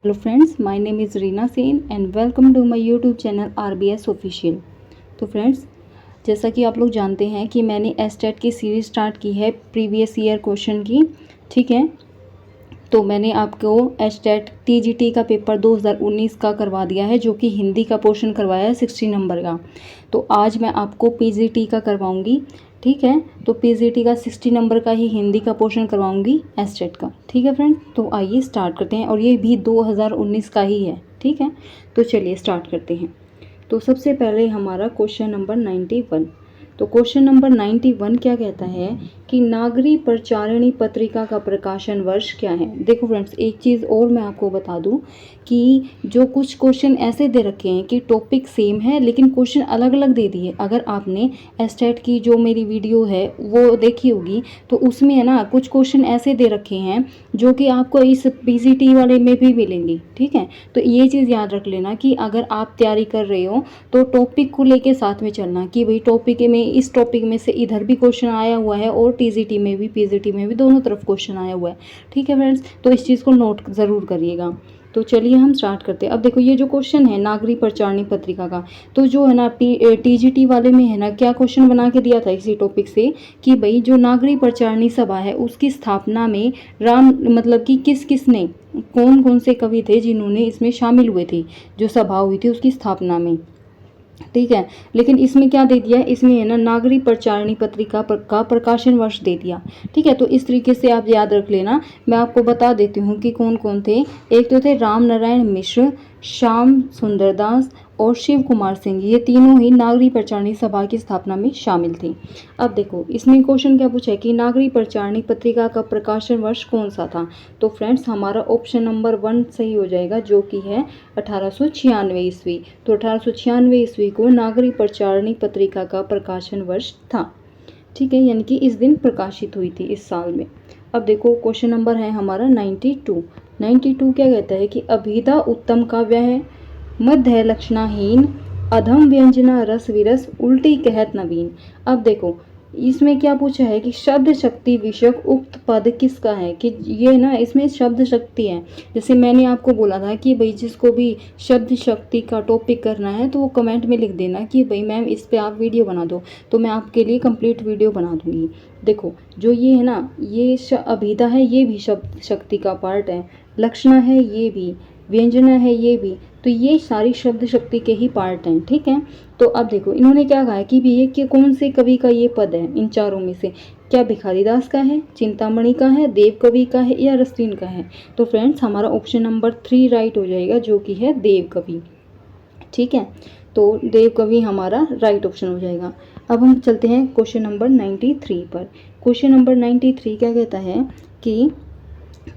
Hello friends, my name is Reena Sen and welcome to my YouTube channel RBS official. तो friends, जैसा कि आप लोग जानते हैं कि मैंने एस्टेट की सीरीज़ स्टार्ट की है प्रीवियस ईयर क्वेश्चन की। ठीक है, तो मैंने आपको एस्टेट टीजीटी का पेपर 2019 का करवा दिया है, जो कि हिंदी का पोर्शन करवाया है 60 नंबर का। तो आज मैं आपको पीजीटी का करवाऊंगी। ठीक है, तो पीजीटी का 60 नंबर का ही हिंदी का पोर्शन करवाऊंगी एस्टेट का। ठीक है फ्रेंड्स, तो आइए स्टार्ट करते हैं, और ये भी 2019 का ही है। ठीक है, तो चलिए स्टार्ट करते हैं। तो सबसे पहले हमारा क्वेश्चन नंबर 91। तो क्वेश्चन नंबर 91 क्या कहता है कि नागरी प्रचारिणी पत्रिका का प्रकाशन वर्ष क्या है। देखो फ्रेंड्स, एक चीज़ और मैं आपको बता दूं कि जो कुछ क्वेश्चन ऐसे दे रखे हैं कि टॉपिक सेम है लेकिन क्वेश्चन अलग अलग दे दिए। अगर आपने एस्टेट की जो मेरी वीडियो है वो देखी होगी, तो उसमें है ना कुछ क्वेश्चन ऐसे दे रखे हैं जो कि आपको इस पीजीटी वाले में भी मिलेंगी। ठीक है, तो ये चीज़ याद रख लेना कि अगर आप तैयारी कर रहे हो तो टॉपिक को लेके साथ में चलना कि भाई टॉपिक में, इस टॉपिक में से इधर भी क्वेश्चन आया हुआ है और टीजीटी में भी पीजीटी में भी दोनों तरफ क्वेश्चन आया हुआ है। ठीक है फ्रेंड्स, तो इस चीज़ को नोट ज़रूर करिएगा। तो चलिए हम स्टार्ट करते हैं। अब देखो, ये जो क्वेश्चन है नागरी प्रचारिणी पत्रिका का, तो जो है ना टीजीटी वाले में है ना क्या क्वेश्चन बना के दिया था इसी टॉपिक से कि भाई जो नागरी प्रचारिणी सभा है उसकी स्थापना में राम मतलब कि किस किस ने, कौन कौन से कवि थे जिन्होंने इसमें शामिल हुए थे, जो सभा हुई थी उसकी स्थापना में। ठीक है, लेकिन इसमें क्या दे दिया, इसमें है ना नागरी प्रचारिणी पत्रिका का प्रकाशन वर्ष दे दिया। ठीक है, तो इस तरीके से आप याद रख लेना। मैं आपको बता देती हूँ कि कौन कौन थे। एक तो थे राम नारायण मिश्र, श्याम सुंदरदास और शिव कुमार सिंह। ये तीनों ही नागरी प्रचारिणी सभा की स्थापना में शामिल थे। अब देखो, इसमें क्वेश्चन क्या पूछा है कि नागरी प्रचारिणी पत्रिका का प्रकाशन वर्ष कौन सा था। तो फ्रेंड्स, हमारा ऑप्शन नंबर 1 सही हो जाएगा, जो कि है 1896 ईस्वी। तो 1896 ईस्वी को नागरी प्रचारिणी पत्रिका का प्रकाशन वर्ष था। ठीक है, यानी कि इस दिन प्रकाशित हुई थी, इस साल में। अब देखो, क्वेश्चन नंबर है हमारा 92। 92 क्या कहता है कि अभिधा उत्तम काव्य है, मध्य लक्षणाहीन, अधम व्यंजना रस विरस, उल्टी कहत नवीन। अब देखो, इसमें क्या पूछा है कि शब्द शक्ति विषयक उक्त पद किसका है। कि ये ना इसमें शब्द शक्ति है। जैसे मैंने आपको बोला था कि भाई जिसको भी शब्द शक्ति का टॉपिक करना है तो वो कमेंट में लिख देना कि भाई मैम इस पे आप वीडियो बना दो, तो मैं आपके लिए कंप्लीट वीडियो बना दूंगी। देखो, जो ये है ना, ये अभिधा है, ये भी शब्द शक्ति का पार्ट है। लक्षणा है, ये भी। व्यंजना है, ये भी। तो ये सारी शब्द शक्ति के ही पार्ट हैं। ठीक है, तो अब देखो इन्होंने क्या कहा है कि ये कि कौन से कवि का ये पद है इन चारों में से। क्या भिखारीदास का है, चिंतामणि का है, देव कवि का है या रस्तीन का है। तो फ्रेंड्स, हमारा ऑप्शन नंबर 3 राइट हो जाएगा, जो कि है देव कवि। ठीक है, तो देव कवि हमारा राइट ऑप्शन हो जाएगा। अब हम चलते हैं क्वेश्चन नंबर 93 पर। क्वेश्चन नंबर 93 क्या कहता है कि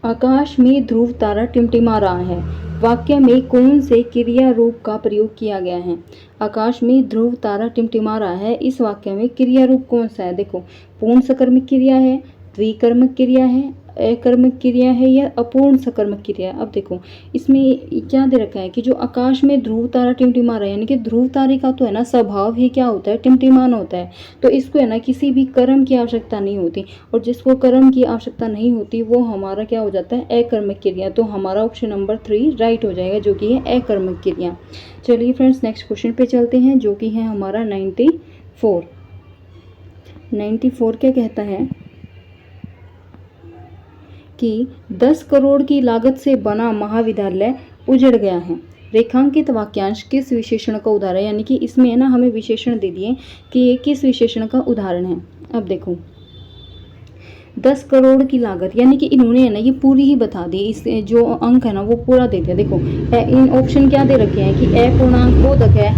आकाश में ध्रुव तारा टिमटिमा रहा है, वाक्य में कौन से क्रिया रूप का प्रयोग किया गया है। आकाश में ध्रुव तारा टिमटिमा रहा है, इस वाक्य में क्रिया रूप कौन सा है। देखो, पूर्ण सकर्मक क्रिया है, द्विकर्मक क्रिया है, अकर्मक क्रिया है या अपूर्ण सकर्मक क्रिया है। अब देखो, इसमें क्या दे रखा है कि जो आकाश में ध्रुव तारा टिमटिमा रहा है, यानी कि ध्रुव तारे का तो है ना स्वभाव ही क्या होता है, टिमटिमान होता है। तो इसको है ना किसी भी कर्म की आवश्यकता नहीं होती, और जिसको कर्म की आवश्यकता नहीं होती वो हमारा क्या हो जाता है, अकर्मक क्रिया। तो हमारा ऑप्शन नंबर 3 राइट हो जाएगा, जो कि है अकर्मक क्रिया। चलिए फ्रेंड्स, नेक्स्ट क्वेश्चन पे चलते हैं, जो कि है हमारा 94। 94 क्या कहता है कि 10 करोड़ की लागत से बना महाविद्यालय उजड़ गया है। रेखांकित वाक्यांश किस विशेषण का उदाहरण है। यानी कि इसमें है ना हमें विशेषण दे दिए कि ये किस विशेषण का उदाहरण है। अब देखो, 10 करोड़ की लागत, यानी कि इन्होंने है ना ये पूरी ही बता दी, इस जो अंक है ना वो पूरा दे दिया। देखो, इन ऑप्शन क्या दे रखे हैं कि अपूर्णांक बोधक है,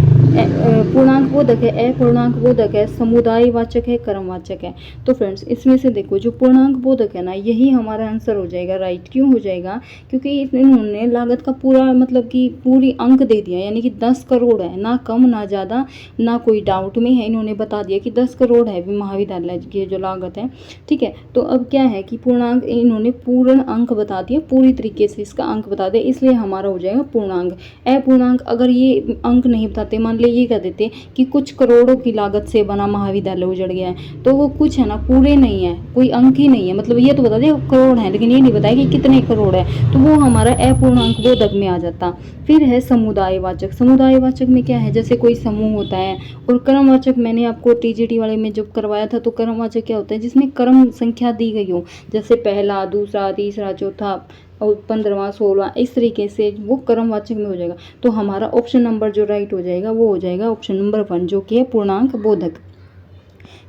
पूर्णांक बोधक है, अपूर्णांक बोधक है, समुदाय वाचक है, कर्मवाचक है। तो फ्रेंड्स, इसमें से देखो जो पूर्णांक बोधक है ना, यही हमारा आंसर हो जाएगा राइट। क्यों हो जाएगा, क्योंकि इन्होंने लागत का पूरा मतलब कि पूरी अंक दे दिया, यानी कि 10 करोड़ है, ना कम ना ज़्यादा, ना कोई डाउट में है। इन्होंने बता दिया कि 10 करोड़ है महाविद्यालय की जो लागत है। ठीक है, तो अब क्या है कि पूर्णांक, इन्होंने पूर्ण अंक बता दिया, पूरी तरीके से इसका अंक बता दिया, इसलिए हमारा हो जाएगा पूर्णांक। अपूर्णांक अगर ये अंक नहीं बताते, मान ले ये कह देते कि कुछ करोड़ों की लागत से बना महाविद्यालय उजड़ गया है, तो वो कुछ है ना पूरे नहीं है, कोई अंक ही नहीं है, मतलब ये तो बता दे करोड़ है लेकिन ये नहीं बताया कि कितने करोड़ है, तो वो हमारा अपूर्णांक बोधक में आ जाता। फिर है समुदायवाचक। समुदायवाचक में क्या है, जैसे कोई समूह होता है। और क्रमवाचक मैंने आपको टीजीटी वाले में जब करवाया था, तो क्रमवाचक क्या होता है, जिसमें क्रम संख्या दी गई हो, जैसे पहला, दूसरा, तीसरा, चौथा और 15वां, 16वां, इस तरीके से वो क्रमवाचक में हो जाएगा। तो हमारा ऑप्शन नंबर जो राइट हो जाएगा वो हो जाएगा ऑप्शन नंबर 1, जो कि है पूर्णांक बोधक।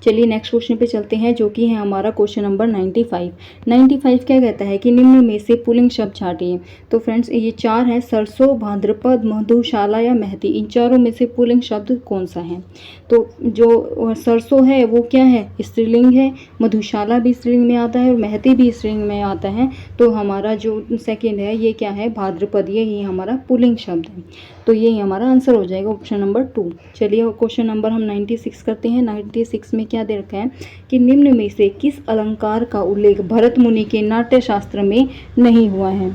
चलिए नेक्स्ट क्वेश्चन पे चलते हैं, जो कि है हमारा क्वेश्चन नंबर 95। 95 क्या कहता है कि निम्न में से पुल्लिंग शब्द छांटिए। तो फ्रेंड्स ये 4 है, सरसों, भाद्रपद, मधुशाला या मेहंदी। इन चारों में से पुल्लिंग शब्द कौन सा है? तो जो सरसों है वो क्या है, स्त्रीलिंग है। मधुशाला भी स्त्रीलिंग में आता है और मेहंदी भी स्त्रीलिंग में आता है। तो हमारा जो सेकेंड है ये क्या है, भाद्रपद, ये हमारा पुल्लिंग शब्द है। तो ये हमारा आंसर हो जाएगा ऑप्शन नंबर 2। चलिए क्वेश्चन नंबर हम 96 करते हैं। 96 में क्या दे रखा है कि निम्न में से किस अलंकार का उल्लेख भरत मुनि के नाट्य शास्त्र में नहीं हुआ है?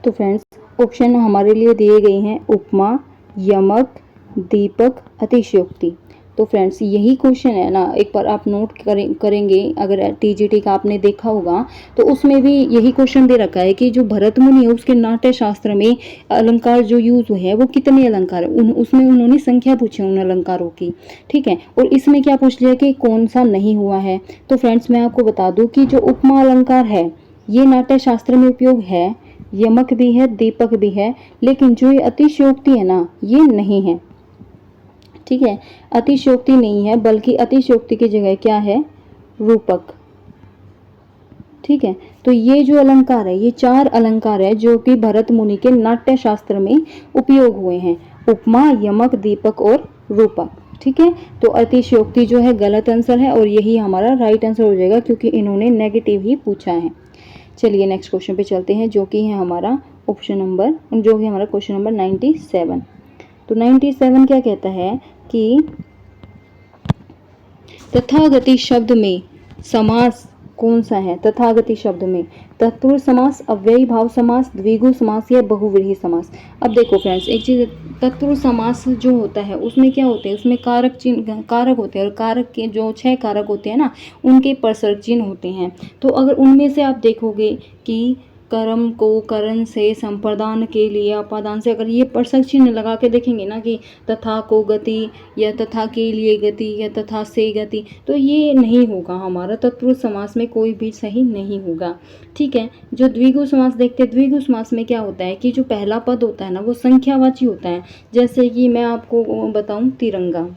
तो फ्रेंड्स ऑप्शन हमारे लिए दिए गए हैं उपमा, यमक, दीपक, अतिशयोक्ति। तो फ्रेंड्स यही क्वेश्चन है ना, एक बार आप नोट करेंगे, अगर टीजीटी का आपने देखा होगा तो उसमें भी यही क्वेश्चन दे रखा है कि जो भरत मुनि है उसके नाट्य शास्त्र में अलंकार जो यूज हुए हैं वो कितने अलंकार है, उसमें उन्होंने संख्या पूछी उन अलंकारों की। ठीक है, और इसमें क्या पूछ लिया कि कौन सा नहीं हुआ है। तो फ्रेंड्स मैं आपको बता दूं कि जो उपमा अलंकार है ये नाट्य शास्त्र में उपयोग है, यमक भी है, दीपक भी है, लेकिन जो ये अतिशयोक्ति है ना ये नहीं है। ठीक है, अतिशयोक्ति नहीं है, बल्कि अतिशयोक्ति की जगह क्या है, रूपक। ठीक है, तो ये जो अलंकार है ये 4 अलंकार है जो कि भरत मुनि के नाट्य शास्त्र में उपयोग हुए हैं, उपमा, यमक, दीपक और रूपक। ठीक है, तो अतिशयोक्ति जो है गलत आंसर है और यही हमारा राइट आंसर हो जाएगा क्योंकि इन्होंने नेगेटिव ही पूछा है। चलिए नेक्स्ट क्वेश्चन पे चलते हैं, जो कि है हमारा ऑप्शन नंबर, जो कि हमारा क्वेश्चन नंबर 97। तो 97 क्या कहता है कि तथागति शब्द में समास कौन सा है? तथागति शब्द में तत्पुरुष समास, अव्ययी भाव समास, द्विगु समास या बहुव्रीहि समास। अब देखो फ्रेंड्स एक चीज, तत्पुरुष समास जो होता है उसमें क्या होते हैं, उसमें कारक चिन्ह, कारक होते हैं और कारक के जो 6 कारक होते हैं ना उनके परसर्ग चिन्ह होते हैं। तो अगर उनमें से आप देखोगे कि कर्म को करण से, संप्रदान के लिए अपादान से, अगर ये परसर्ग चिन्ह लगा के देखेंगे ना कि तथा को गति या तथा के लिए गति या तथा से गति, तो ये नहीं होगा, हमारा तत्पुरुष समास में कोई भी सही नहीं होगा। ठीक है, जो द्विगु समास देखते हैं, द्विगु समास में क्या होता है कि जो पहला पद होता है ना वो संख्यावाची होता है। जैसे कि मैं आपको बताऊं तिरंगा।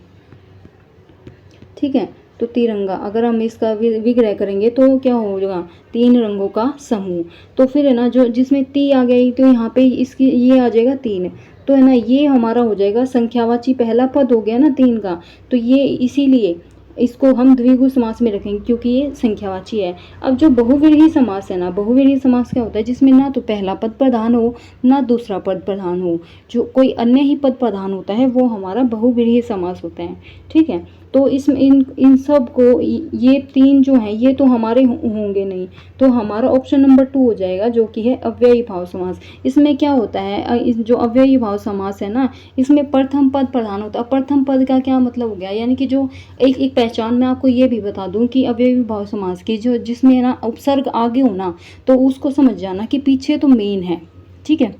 ठीक है, तो तिरंगा अगर हम इसका विग्रह करेंगे तो क्या होगा, 3 रंगों का समूह। तो फिर है ना जो जिसमें ती आ गई तो यहाँ पे इसकी ये आ जाएगा 3, तो है ना ये हमारा हो जाएगा संख्यावाची, पहला पद हो गया ना 3 का, तो ये इसीलिए इसको हम द्विगु समास में रखेंगे क्योंकि ये संख्यावाची है। अब जो बहुव्रीहि समास है ना, बहुव्रीहि समास क्या होता है, जिसमें ना तो पहला पद प्रधान हो ना दूसरा पद प्रधान हो, जो कोई अन्य ही पद प्रधान होता है वो हमारा बहुव्रीहि समास होता है। ठीक है, तो इसमें इन सब को ये 3 जो हैं ये तो हमारे होंगे नहीं, तो हमारा ऑप्शन नंबर 2 हो जाएगा जो कि है अव्ययी भाव समास। इसमें क्या होता है, जो अव्ययी भाव समास है ना इसमें प्रथम पद प्रधान होता है। प्रथम पद का क्या मतलब हो गया, यानी कि जो एक पहचान मैं आपको ये भी बता दूं कि अव्ययी भाव समास की जो जिसमें ना उपसर्ग आगे हो ना तो उसको समझ जाना कि पीछे तो मेन है। ठीक है,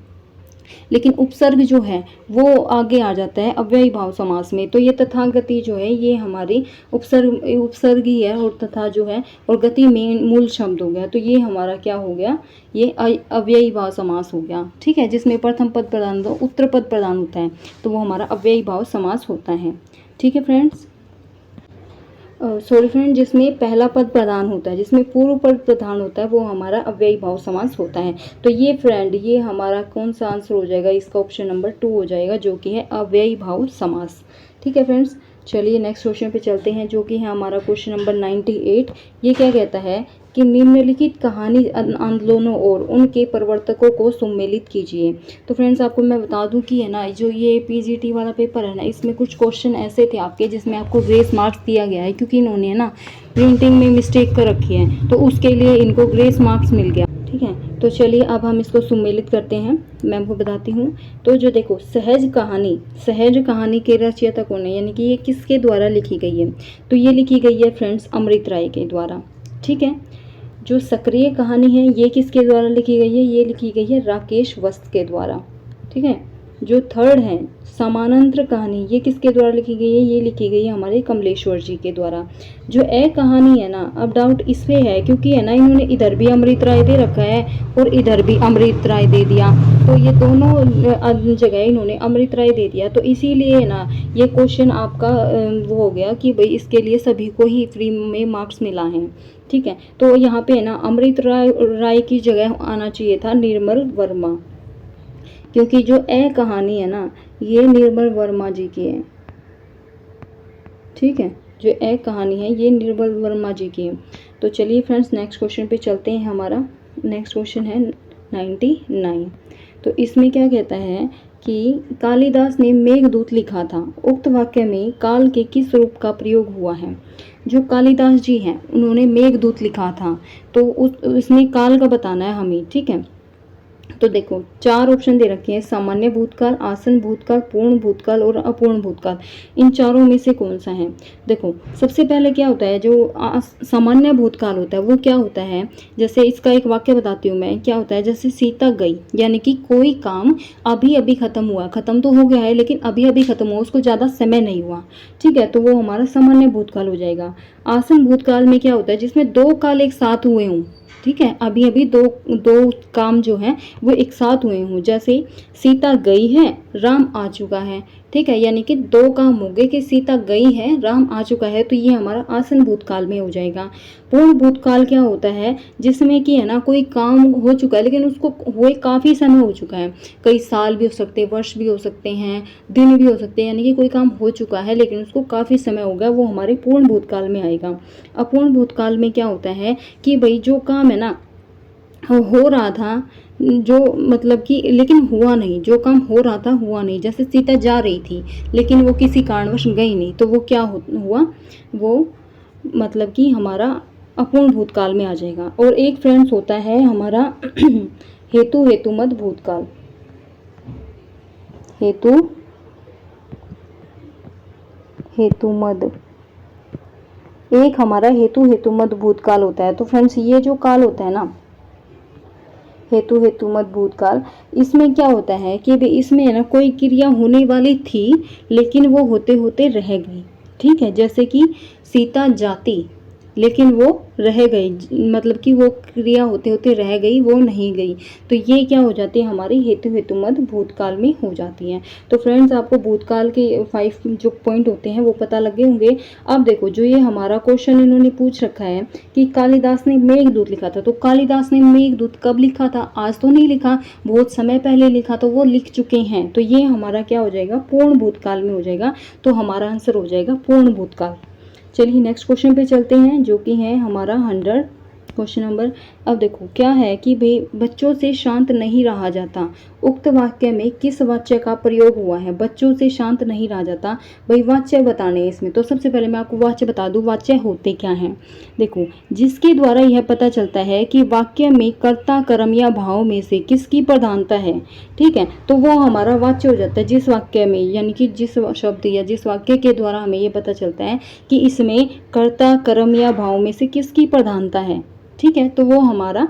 लेकिन उपसर्ग जो है वो आगे आ जाता है अव्ययी भाव समास में। तो ये तथागति जो है ये हमारी उपसर्ग ही है और तथा जो है और गति में मूल शब्द हो गया, तो ये हमारा क्या हो गया, ये अव्ययी भाव समास हो गया। ठीक है, जिसमें प्रथम पद प्रधान तो उत्तर पद प्रधान होता है तो वो हमारा अव्ययी भाव समास होता है। ठीक है फ्रेंड्स, सॉरी फ्रेंड, जिसमें पहला पद प्रधान होता है, जिसमें पूर्व पद प्रधान होता है वो हमारा अव्ययी भाव समास होता है। तो ये फ्रेंड ये हमारा कौन सा आंसर हो जाएगा, इसका ऑप्शन नंबर 2 हो जाएगा जो कि है अव्ययी भाव समास। ठीक है फ्रेंड्स, चलिए नेक्स्ट क्वेश्चन पे चलते हैं जो कि है हमारा क्वेश्चन नंबर 98। ये क्या कहता है कि निम्नलिखित कहानी आंदोलनों और उनके प्रवर्तकों को सम्मिलित कीजिए। तो फ्रेंड्स आपको मैं बता दूं कि है ना जो ये पीजीटी वाला पेपर है ना इसमें कुछ क्वेश्चन ऐसे थे आपके जिसमें आपको ग्रेस मार्क्स दिया गया है क्योंकि इन्होंने ना प्रिंटिंग में मिस्टेक कर रखी है, तो उसके लिए इनको ग्रेस मार्क्स मिल गया। ठीक है। तो चलिए अब हम इसको सुमेलित करते हैं, मैं आपको बताती हूँ। तो जो देखो सहज कहानी के रचयिता कौन है, यानी कि ये किसके द्वारा लिखी गई है, तो ये लिखी गई है फ्रेंड्स अमृत राय के द्वारा। ठीक है। जो सक्रिय कहानी है ये किसके द्वारा लिखी गई है, ये लिखी गई है राकेश वस्त के द्वारा। ठीक है। जो थर्ड है समानांतर कहानी, ये किसके द्वारा लिखी गई है, ये लिखी गई है हमारे कमलेश्वर जी के द्वारा। जो ए कहानी है ना, अब डाउट इस पे है क्योंकि है ना इन्होंने इधर भी अमृत राय दे रखा है और इधर भी अमृत राय दे दिया, तो ये दोनों जगह इन्होंने अमृत राय दे दिया, तो इसीलिए है ना ये क्वेश्चन आपका वो हो गया कि भाई इसके लिए सभी को ही फ्री में मार्क्स मिला है। ठीक है। तो यहाँ पे है ना अमृत राय की जगह आना चाहिए था निर्मल वर्मा, क्योंकि जो ए कहानी है ना ये निर्मल वर्मा जी की है। ठीक है। जो ए कहानी है ये निर्मल वर्मा जी की है। तो चलिए फ्रेंड्स नेक्स्ट क्वेश्चन पे चलते हैं। हमारा नेक्स्ट क्वेश्चन है 99। तो इसमें क्या कहता है कि कालिदास ने मेघदूत लिखा था, उक्त वाक्य में काल के किस रूप का प्रयोग हुआ है। जो कालिदास जी हैं उन्होंने मेघदूत लिखा था, तो उसमें काल का बताना है हमें। ठीक है। तो देखो 4 ऑप्शन दे रखे हैं, सामान्य भूतकाल, आसन भूतकाल, पूर्ण भूतकाल और अपूर्ण भूतकाल। इन चारों में से कौन सा है। देखो सबसे पहले क्या होता है, जो सामान्य भूतकाल होता है वो क्या होता है, जैसे इसका एक वाक्य बताती हूँ मैं। क्या होता है, जैसे सीता गई, यानी कि कोई काम अभी अभी खत्म हुआ, खत्म तो हो गया है लेकिन अभी अभी खत्म हुआ, उसको ज़्यादा समय नहीं हुआ। ठीक है। तो वो हमारा सामान्य भूतकाल हो जाएगा। आसन भूतकाल में क्या होता है, जिसमें 2 काल एक साथ हुए हों। ठीक है। अभी अभी दो काम जो है वो एक साथ हुए हों, जैसे सीता गई है राम आ चुका है। ठीक है। यानी कि 2 काम हो गए कि सीता गई है राम आ चुका है, तो ये हमारा आसन भूतकाल में हो जाएगा। पूर्ण भूतकाल क्या होता है, जिसमें कि है ना कोई काम हो चुका है लेकिन उसको हुए काफ़ी समय हो चुका है, कई साल भी हो सकते हैं, वर्ष भी हो सकते हैं, दिन भी हो सकते हैं, यानी कि कोई काम हो चुका है लेकिन उसको काफ़ी समय हो गया, वो हमारे पूर्ण भूतकाल में आएगा। अपूर्ण भूतकाल में क्या होता है कि भाई जो काम है ना हो रहा था, जो मतलब कि लेकिन हुआ नहीं, जो काम हो रहा था हुआ नहीं, जैसे सीता जा रही थी लेकिन वो किसी कारणवश गई नहीं, तो वो क्या हुआ, वो मतलब कि हमारा अपूर्ण भूतकाल में आ जाएगा। और एक फ्रेंड्स होता है हमारा हेतुमद भूतकाल। हेतुमद एक हमारा हेतुमद भूतकाल होता है। तो फ्रेंड्स ये जो काल होता है ना हेतुमद भूतकाल, इसमें क्या होता है कि इसमें है ना कोई क्रिया होने वाली थी लेकिन वो होते होते रह गई। ठीक है। जैसे कि सीता जाती लेकिन वो रह गई, मतलब कि वो क्रिया होते होते रह गई, वो नहीं गई, तो ये क्या हो जाती है हमारी हेतुमद भूतकाल में हो जाती है। तो फ्रेंड्स आपको भूतकाल के 5 जो पॉइंट होते हैं वो पता लगे होंगे। अब देखो जो ये हमारा क्वेश्चन इन्होंने पूछ रखा है कि कालिदास ने मेघदूत लिखा था, तो कालिदास ने मेघदूत कब लिखा था, आज तो नहीं लिखा, बहुत समय पहले लिखा, तो वो लिख चुके हैं, तो ये हमारा क्या हो जाएगा पूर्ण भूतकाल में हो जाएगा। तो हमारा आंसर हो जाएगा पूर्ण भूतकाल। चलिए नेक्स्ट क्वेश्चन पे चलते हैं, जो कि है हमारा 100 क्वेश्चन नंबर। अब देखो क्या है कि भाई बच्चों से शांत नहीं रहा जाता, उक्त वाक्य में किस वाच्य का प्रयोग हुआ है। बच्चों से शांत नहीं रहा जाता, भाई वाच्य बताने हैं इसमें। तो सबसे पहले मैं आपको वाच्य बता दूं, वाच्य होते क्या हैं। देखो जिसके द्वारा यह पता चलता है कि वाक्य में कर्ता कर्म या भाव में से किसकी प्रधानता है। ठीक है। तो वो हमारा वाच्य हो जाता है जिस वाक्य में, यानी कि जिस शब्द या जिस वाक्य के द्वारा हमें ये पता चलता है कि इसमें कर्ता कर्म या भाव में से किसकी प्रधानता है। ठीक है। तो वो हमारा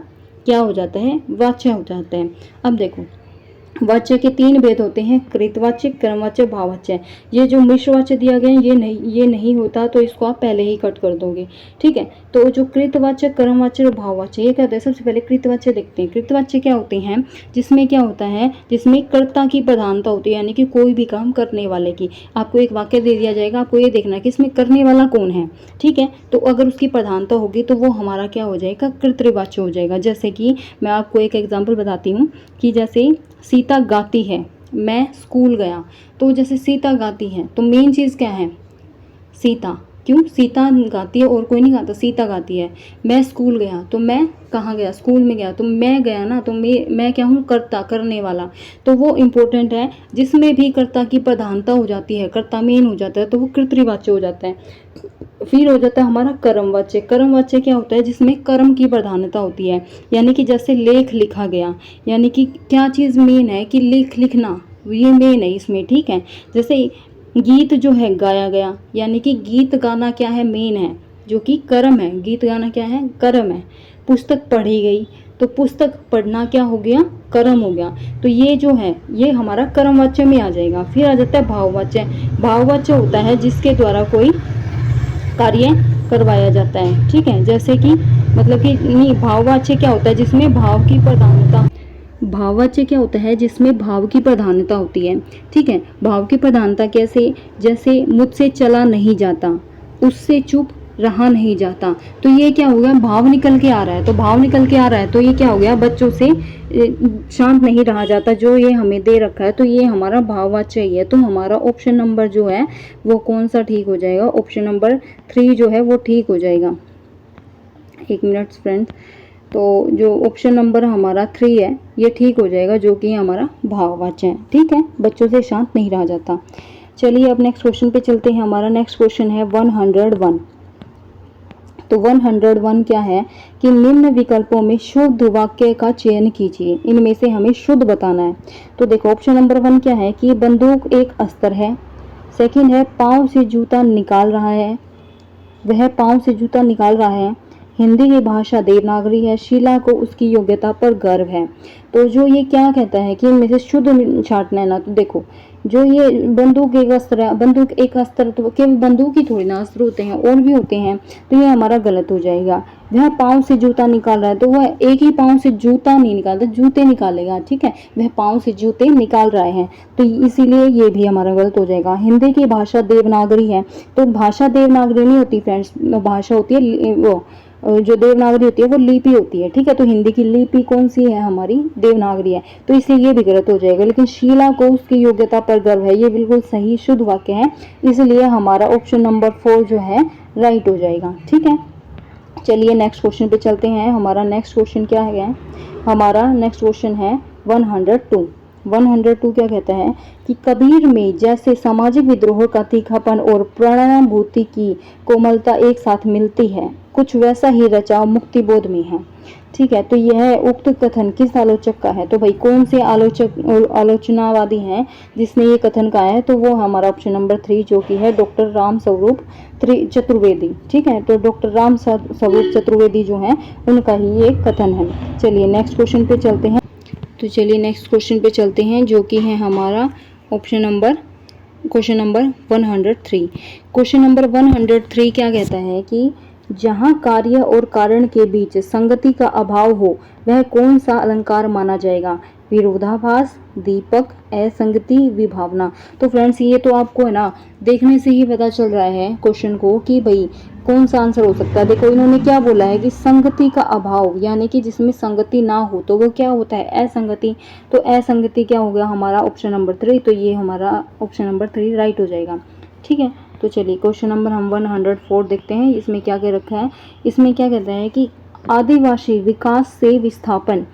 क्या हो जाता है, वाच्य हो जाता है। अब देखो वाच्य के 3 भेद होते हैं, कृतवाच्य, क्रमवाच्य, भाववाच्य। ये जो मिश्रवाच्य दिया गया है ये नहीं होता, तो इसको आप पहले ही कट कर दोगे। ठीक है। तो जो कृतवाच्य, क्रमवाच्य और भाववाच्य ये क्या होता है, सबसे पहले कृतवाच्य देखते हैं। कृतवाच्य क्या होते हैं, जिसमें क्या होता है, जिसमें कर्ता की प्रधानता होती है, यानी कि कोई भी काम करने वाले की। आपको एक वाक्य दे दिया जाएगा, आपको ये देखना है कि इसमें करने वाला कौन है। ठीक है। तो अगर उसकी प्रधानता होगी तो वो हमारा क्या हो जाएगा, कर्तृवाच्य हो जाएगा। जैसे कि मैं आपको एक एग्जाम्पल बताती हूँ कि जैसे सीता गाती है, मैं स्कूल गया, तो जैसे सीता गाती है तो मेन चीज़ क्या है, सीता। क्यों, सीता गाती है और कोई नहीं गाता, सीता गाती है। मैं स्कूल गया, तो मैं कहाँ गया, स्कूल में गया, तो मैं गया ना, तो मैं क्या हूँ, कर्ता, करने वाला। तो वो इम्पोर्टेंट है, जिसमें भी कर्ता की प्रधानता हो जाती है, कर्ता मेन हो जाता है, तो वो कर्तृवाच्य हो जाता है। फिर हो जाता है हमारा कर्मवाच्य। कर्मवाच्य क्या होता है, जिसमें कर्म की प्रधानता होती है, यानी कि जैसे लेख लिखा गया, यानी कि क्या चीज़ मेन है कि लेख लिखना, ये मेन है इसमें, ठीक है। जैसे गीत जो है गाया गया, यानी कि गीत गाना क्या है, मेन है, जो कि कर्म है। गीत गाना क्या है, कर्म है। पुस्तक पढ़ी गई, तो पुस्तक पढ़ना क्या हो गया, कर्म हो गया। तो ये जो है ये हमारा कर्मवाच्य में आ जाएगा। फिर आ जाता है भाववाच्य। भाववाच्य होता है जिसके द्वारा कोई कार्य करवाया जाता है, ठीक है। जैसे कि मतलब कि नहीं, भाववाच्य क्या होता है, जिसमें भाव की प्रधानता, भाववाच्य क्या होता है जिसमें भाव की प्रधानता होती है, ठीक है। भाव की प्रधानता कैसे, जैसे मुझसे चला नहीं जाता, उससे चुप रहा नहीं जाता, तो ये क्या हो गया, भाव निकल के आ रहा है। तो भाव निकल के आ रहा है तो ये क्या हो गया, बच्चों से शांत नहीं रहा जाता, जो ये हमें दे रखा है, तो ये हमारा भाववाच्य ही है। तो हमारा ऑप्शन नंबर जो है वो कौन सा ठीक हो जाएगा, ऑप्शन नंबर 3 जो है वो ठीक हो जाएगा। 1 मिनट फ्रेंड्स, तो जो ऑप्शन नंबर हमारा 3 है ये ठीक हो जाएगा, जो कि हमारा भाववाच्य है, ठीक है। बच्चों से शांत नहीं रहा जाता। चलिए अब नेक्स्ट क्वेश्चन पे चलते हैं। हमारा नेक्स्ट क्वेश्चन है 101। तो 101 क्या है कि निम्न विकल्पों में शुद्ध वाक्य का चयन कीजिए, इनमें से हमें शुद्ध बताना है। तो देखो ऑप्शन नंबर 1 क्या है कि बंदूक एक अस्त्र है। सेकंड है पाँव से जूता निकाल रहा है, वह पाँव से जूता निकाल रहा है। हिंदी की भाषा देवनागरी है, शीला को उसकी योग्यता पर गर्व है। तो जो ये क्या कहता है कि इनमें से शुद्ध छांटना है ना, तो देखो जो ये बंदूक एक अस्त्र है, बंदूक एक अस्त्र तो केवल बंदूक ही थोड़ी ना अस्त्र होते हैं, और भी होते हैं, तो ये हमारा गलत हो जाएगा। वह पाँव से जूता निकाल रहा है, तो वह एक ही पाँव से जूता नहीं निकालता, जूते निकालेगा, ठीक है। वह पाँव से जूते निकाल रहे हैं, तो इसीलिए ये भी हमारा गलत हो जाएगा। हिंदी की भाषा देवनागरी है, तो भाषा देवनागरी नहीं होती फ्रेंड्स, भाषा होती है वो जो देवनागरी होती है वो लिपि होती है, ठीक है। तो हिंदी की लिपि कौन सी है, हमारी देवनागरी है, तो इसलिए ये भी गलत हो जाएगा। लेकिन शीला को उसकी योग्यता पर गर्व है, ये बिल्कुल सही शुद्ध वाक्य है, इसलिए हमारा ऑप्शन नंबर 4 जो है राइट हो जाएगा, ठीक है। चलिए नेक्स्ट क्वेश्चन पे चलते हैं। हमारा नेक्स्ट क्वेश्चन क्या है, हमारा नेक्स्ट क्वेश्चन है 102। 102 क्या कहता है कि कबीर में जैसे सामाजिक विद्रोह का तीखापन और प्रणनाभूति की कोमलता एक साथ मिलती है, कुछ वैसा ही रचाव मुक्तिबोध में है, ठीक है। तो यह उक्त कथन किस आलोचक का है, तो भाई कौन से आलोचनावादी हैं जिसने ये कथन कहा है, तो वो हमारा ऑप्शन नंबर 3 जो कि है डॉक्टर राम स्वरूप चतुर्वेदी, ठीक है। तो डॉक्टर राम स्वरूप चतुर्वेदी जो है उनका ही ये कथन है। चलिए नेक्स्ट क्वेश्चन पे चलते हैं। तो चलिए नेक्स्ट क्वेश्चन पे चलते हैं, जो कि है हमारा क्वेश्चन नंबर 103। क्वेश्चन नंबर 103 क्या कहता है कि जहाँ कार्य और कारण के बीच संगति का अभाव हो वह कौन सा अलंकार माना जाएगा, विरोधाभास, दीपक, असंगति, विभावना। तो फ्रेंड्स ये तो आपको है ना देखने से ही पता चल रहा है क्वेश्चन को कि भाई कौन सा आंसर हो सकता है। देखो इन्होंने क्या बोला है कि संगति का अभाव, यानी कि जिसमें संगति ना हो तो वो क्या होता है, असंगति। तो असंगति क्या हो गया हमारा ऑप्शन नंबर 3, तो ये हमारा ऑप्शन नंबर 3 राइट हो जाएगा, ठीक है। तो चलिए क्वेश्चन नंबर हम 104 देखते हैं। इसमें क्या क्या रखा है, इसमें क्या कहता है कि आदिवासी विकास से विस्थापन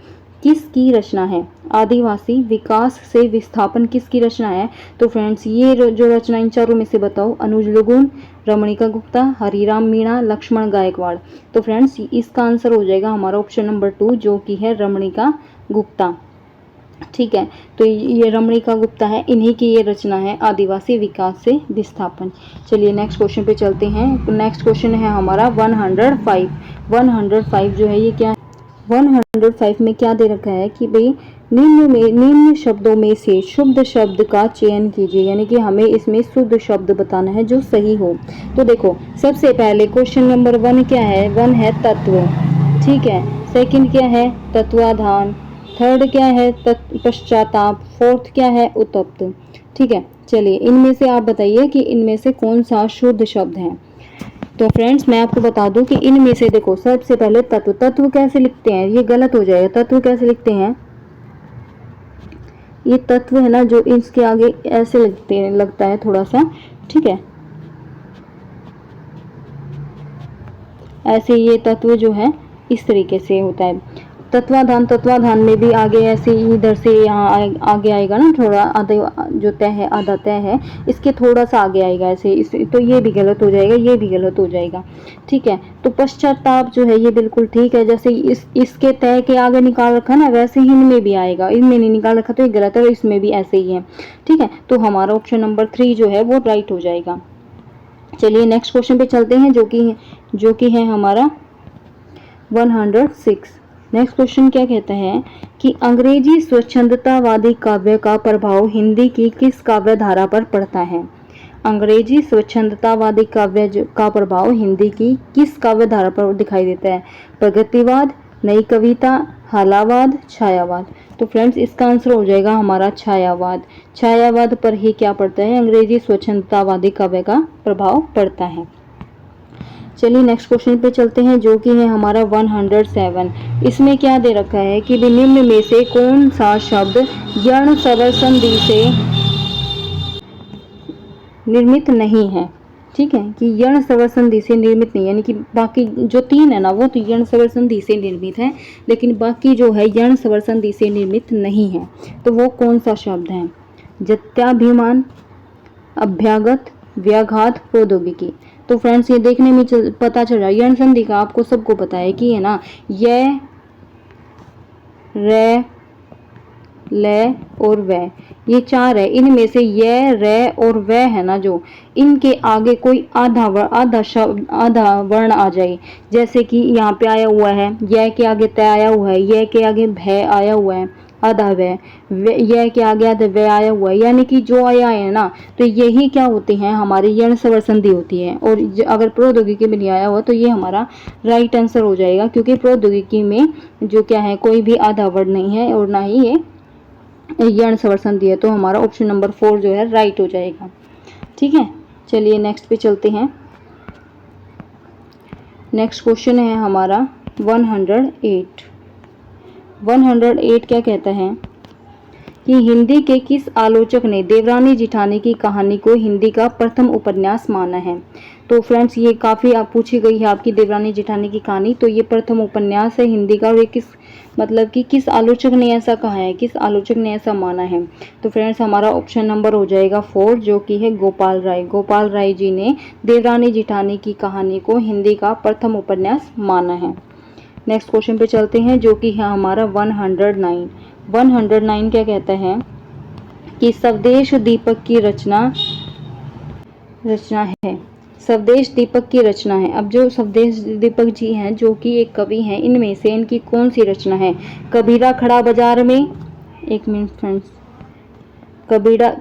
किसकी रचना है, आदिवासी विकास से विस्थापन किसकी रचना है। तो फ्रेंड्स ये जो रचना इन चारों में से बताओ, अनुज लुगुन, रमणिका गुप्ता, हरिराम मीणा, लक्ष्मण गायकवाड़। तो फ्रेंड्स इसका आंसर हो जाएगा हमारा ऑप्शन नंबर 2 जो कि है रमणिका गुप्ता, ठीक है। तो ये रमणिका गुप्ता है, इन्हीं की ये रचना है आदिवासी विकास से विस्थापन। चलिए नेक्स्ट क्वेश्चन पे चलते हैं। नेक्स्ट क्वेश्चन है हमारा 105। 105 जो है ये क्या है, 105 में क्या दे रखा है कि भाई निम्न शब्दों में से शुद्ध शब्द का चयन कीजिए, यानी कि हमें इसमें शुद्ध शब्द बताना है जो सही हो। तो देखो सबसे पहले क्वेश्चन नंबर 1 क्या है, 1 है तत्व, ठीक है। सेकंड क्या है, तत्वाधान। थर्ड क्या है, पश्चाताप। फोर्थ क्या है, उत्तप्त, ठीक है। चलिए इनमें से आप बताइए कि इनमें से कौन सा शुद्ध शब्द है। तो फ्रेंड्स मैं आपको बता दूं कि इनमें से देखो सबसे पहले तत्व, तत्व कैसे लिखते हैं, ये गलत हो जाएगा। तत्व कैसे लिखते हैं, ये तत्व है ना जो इसके आगे ऐसे लिखते हैं, लगता है थोड़ा सा, ठीक है। ऐसे ये तत्व जो है इस तरीके से होता है। तत्वाधान, तत्वाधान में भी आगे ऐसे ही इधर से यहाँ आगे आएगा ना, थोड़ा आधे जो तय है, आधा तय है, इसके थोड़ा सा आगे आएगा ऐसे, इस तो ये भी गलत हो जाएगा, ये भी गलत हो जाएगा। ठीक है, तो पश्चाताप जो है ये बिल्कुल ठीक है, जैसे इसके तय के आगे निकाल रखा ना, वैसे ही इनमें भी आएगा, इनमें नहीं निकाल रखा तो ये गलत है, और इसमें भी ऐसे ही है। ठीक है, तो हमारा ऑप्शन नंबर 3 जो है वो राइट हो जाएगा। चलिए नेक्स्ट क्वेश्चन पे चलते हैं, जो कि है हमारा 106। नेक्स्ट क्वेश्चन क्या कहता है कि अंग्रेजी स्वच्छंदतावादी काव्य का प्रभाव हिंदी की किस काव्य धारा पर पड़ता है? अंग्रेजी स्वच्छंदतावादी काव्य का प्रभाव हिंदी की किस काव्य धारा पर दिखाई देता है? प्रगतिवाद, नई कविता, हालावाद, छायावाद। तो फ्रेंड्स इसका आंसर हो जाएगा हमारा छायावाद। छायावाद पर ही क्या पड़ता है? अंग्रेजी स्वच्छंदतावादी काव्य का प्रभाव पड़ता है। चलिए नेक्स्ट क्वेश्चन पे चलते हैं, जो कि है हमारा 107। इसमें क्या दे रखा है कि निम्न में से कौन सा शब्द यण स्वर संधि से निर्मित नहीं है? ठीक है, कि यण स्वर संधि से निर्मित नहीं, यानी कि बाकी जो 3 है ना वो तो यण स्वर संधि से निर्मित है, लेकिन बाकी जो है यण स्वर संधि से निर्मित नहीं है। तो वो कौन सा शब्द है? जत्याभिमान, अभ्यागत, व्याघात, प्रौद्योगिकी। तो फ्रेंड्स ये देखने में पता चल रहा है, यण संधि का आपको सबको पता है कि है ना, य, रे, ले और वे, ये 4 है। इनमें से य, रे और वे है ना, जो इनके आगे कोई आधा शब्द, आधा वर्ण आ जाए, जैसे कि यहाँ पे आया हुआ है, य के आगे त आया हुआ है, य के आगे भय आया हुआ है, आधा वे, य के आगे आधा वे आया हुआ है, यानी कि जो आया है ना, तो यही क्या होती हैं? हमारी यण स्वर संधि होती है। और अगर प्रौद्योगिकी में नहीं आया हुआ तो ये हमारा राइट आंसर हो जाएगा, क्योंकि प्रौद्योगिकी में जो क्या है, कोई भी आधा वर्ड नहीं है और ना ही ये यण स्वर संधि है। तो हमारा ऑप्शन नंबर 4 जो है राइट हो जाएगा। ठीक है, चलिए नेक्स्ट पे चलते हैं। नेक्स्ट क्वेश्चन है हमारा 108। 108 क्या कहता है कि हिंदी के किस आलोचक ने देवरानी जेठानी की कहानी को हिंदी का प्रथम उपन्यास माना है? तो फ्रेंड्स ये काफ़ी आप पूछी गई है आपकी देवरानी जेठानी की कहानी, तो ये प्रथम उपन्यास है हिंदी का, और ये किस आलोचक ने ऐसा कहा है, किस आलोचक ने ऐसा माना है? तो फ्रेंड्स हमारा ऑप्शन नंबर हो जाएगा 4, जो कि है गोपाल राय। गोपाल राय जी ने देवरानी जेठानी की कहानी को हिंदी का प्रथम उपन्यास माना है। नेक्स्ट क्वेश्चन पे चलते हैं, जो कि है हमारा 109। 109 क्या कहता है कि स्वदेश दीपक की रचना है। स्वदेश दीपक की रचना है। अब जो स्वदेश दीपक जी हैं, जो कि एक कवि हैं, इनमें से इनकी कौन सी रचना है? कबीरा खड़ा बाजार में, एक मिनट फ्रेंड्स,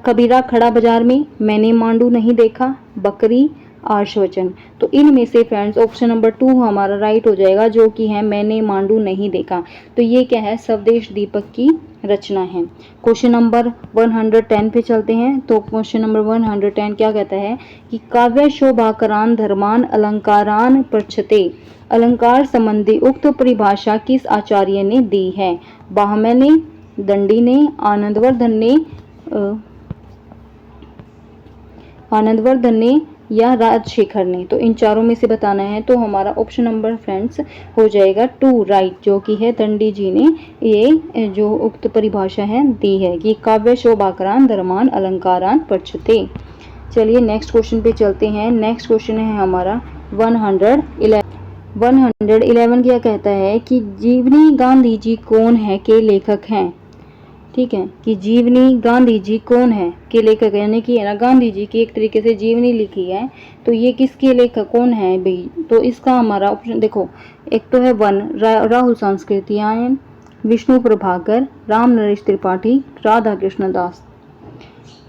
कबीरा खड़ा बाजार में, मैंने मांडू नहीं देखा, बकरी, आर्षवचन। तो इनमें से फ्रेंड्स ऑप्शन नंबर 2 हमारा राइट हो जाएगा, जो कि है मैंने मांडू नहीं देखा। तो ये क्या है? स्वदेश दीपक की रचना है। क्वेश्चन नंबर 110 पे चलते हैं। तो क्वेश्चन नंबर 110 क्या कहता है कि काव्य शोभाकरान धर्मान अलंकारान पृच्छते, अलंकार संबंधी उक्त परिभाषा किस आचार्य ने दी है? बाह्मय ने, दंडी ने, आनंदवर्धन ने या राजशेखर ने। तो इन चारों में से बताना है। तो हमारा ऑप्शन नंबर फ्रेंड्स हो जाएगा 2 राइट, जो कि है दंडी जी ने ये जो उक्त परिभाषा है दी है कि काव्य शोभाकरान धर्मान अलंकारान पृच्छते। चलिए नेक्स्ट क्वेश्चन पे चलते हैं। नेक्स्ट क्वेश्चन है हमारा 111। 111 क्या कहता है कि जीवनी गांधी जी कौन है के लेखक हैं? ठीक है, कि जीवनी गांधी जी कौन है के लेखक, यानी कि है ना गांधी जी की एक तरीके से जीवनी लिखी है, तो ये किसके लेखक कौन है भाई? तो इसका हमारा ऑप्शन देखो, एक तो है 1 राहुल सांस्कृतियायन, विष्णु प्रभाकर, राम नरेश त्रिपाठी, राधा कृष्ण दास।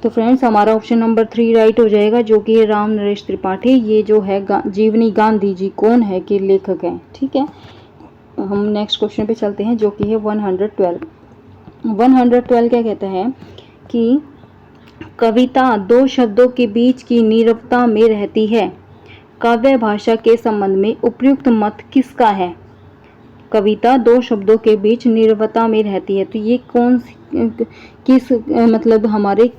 तो फ्रेंड्स हमारा ऑप्शन नंबर 3 राइट हो जाएगा, जो कि है राम नरेश त्रिपाठी। ये जो है जीवनी गांधी जी कौन है के लेखक हैं। ठीक है, हम नेक्स्ट क्वेश्चन पे चलते हैं, जो कि है 112। 112 क्या कहता है कि कविता 2 शब्दों के बीच की नीरवता में रहती है। काव्य भाषा के संबंध में उपयुक्त मत किसका है? कविता 2 शब्दों के बीच नीरवता में रहती है, तो ये किस मतलब हमारे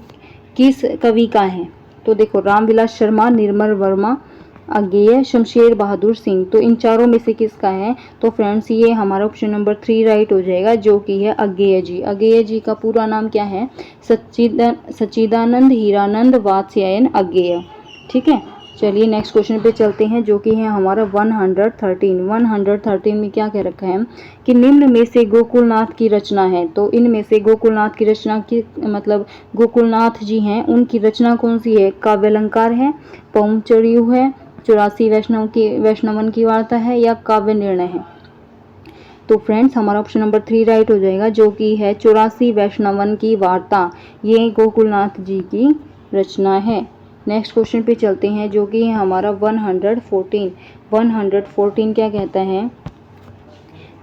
किस कवि का है? तो देखो रामविलास शर्मा, निर्मल वर्मा, अज्ञेय, शमशेर बहादुर सिंह। तो इन चारों में से किसका है? तो फ्रेंड्स ये हमारा ऑप्शन नंबर 3 राइट हो जाएगा, जो कि है अज्ञेय जी। अज्ञेय जी का पूरा नाम क्या है? सच्चिदानंद हीरानंद वात्स्यायन अज्ञेय। ठीक है, चलिए नेक्स्ट क्वेश्चन पे चलते हैं, जो कि है हमारा 113। 113 में क्या कह रखा है कि निम्न में से गोकुलनाथ की रचना है। तो इनमें से गोकुलनाथ की रचना की मतलब गोकुलनाथ जी हैं, उनकी रचना कौन सी है? काव्यालंकार है, पौंचर्यु है, 84 वैष्णवन की वार्ता है, या काव्य निर्णय है। तो फ्रेंड्स हमारा ऑप्शन नंबर 3 राइट हो जाएगा, जो कि है 84 वैष्णवन की वार्ता। ये गोकुलनाथ जी की रचना है। नेक्स्ट क्वेश्चन पे चलते हैं, जो कि है हमारा 114। 114 क्या कहता है?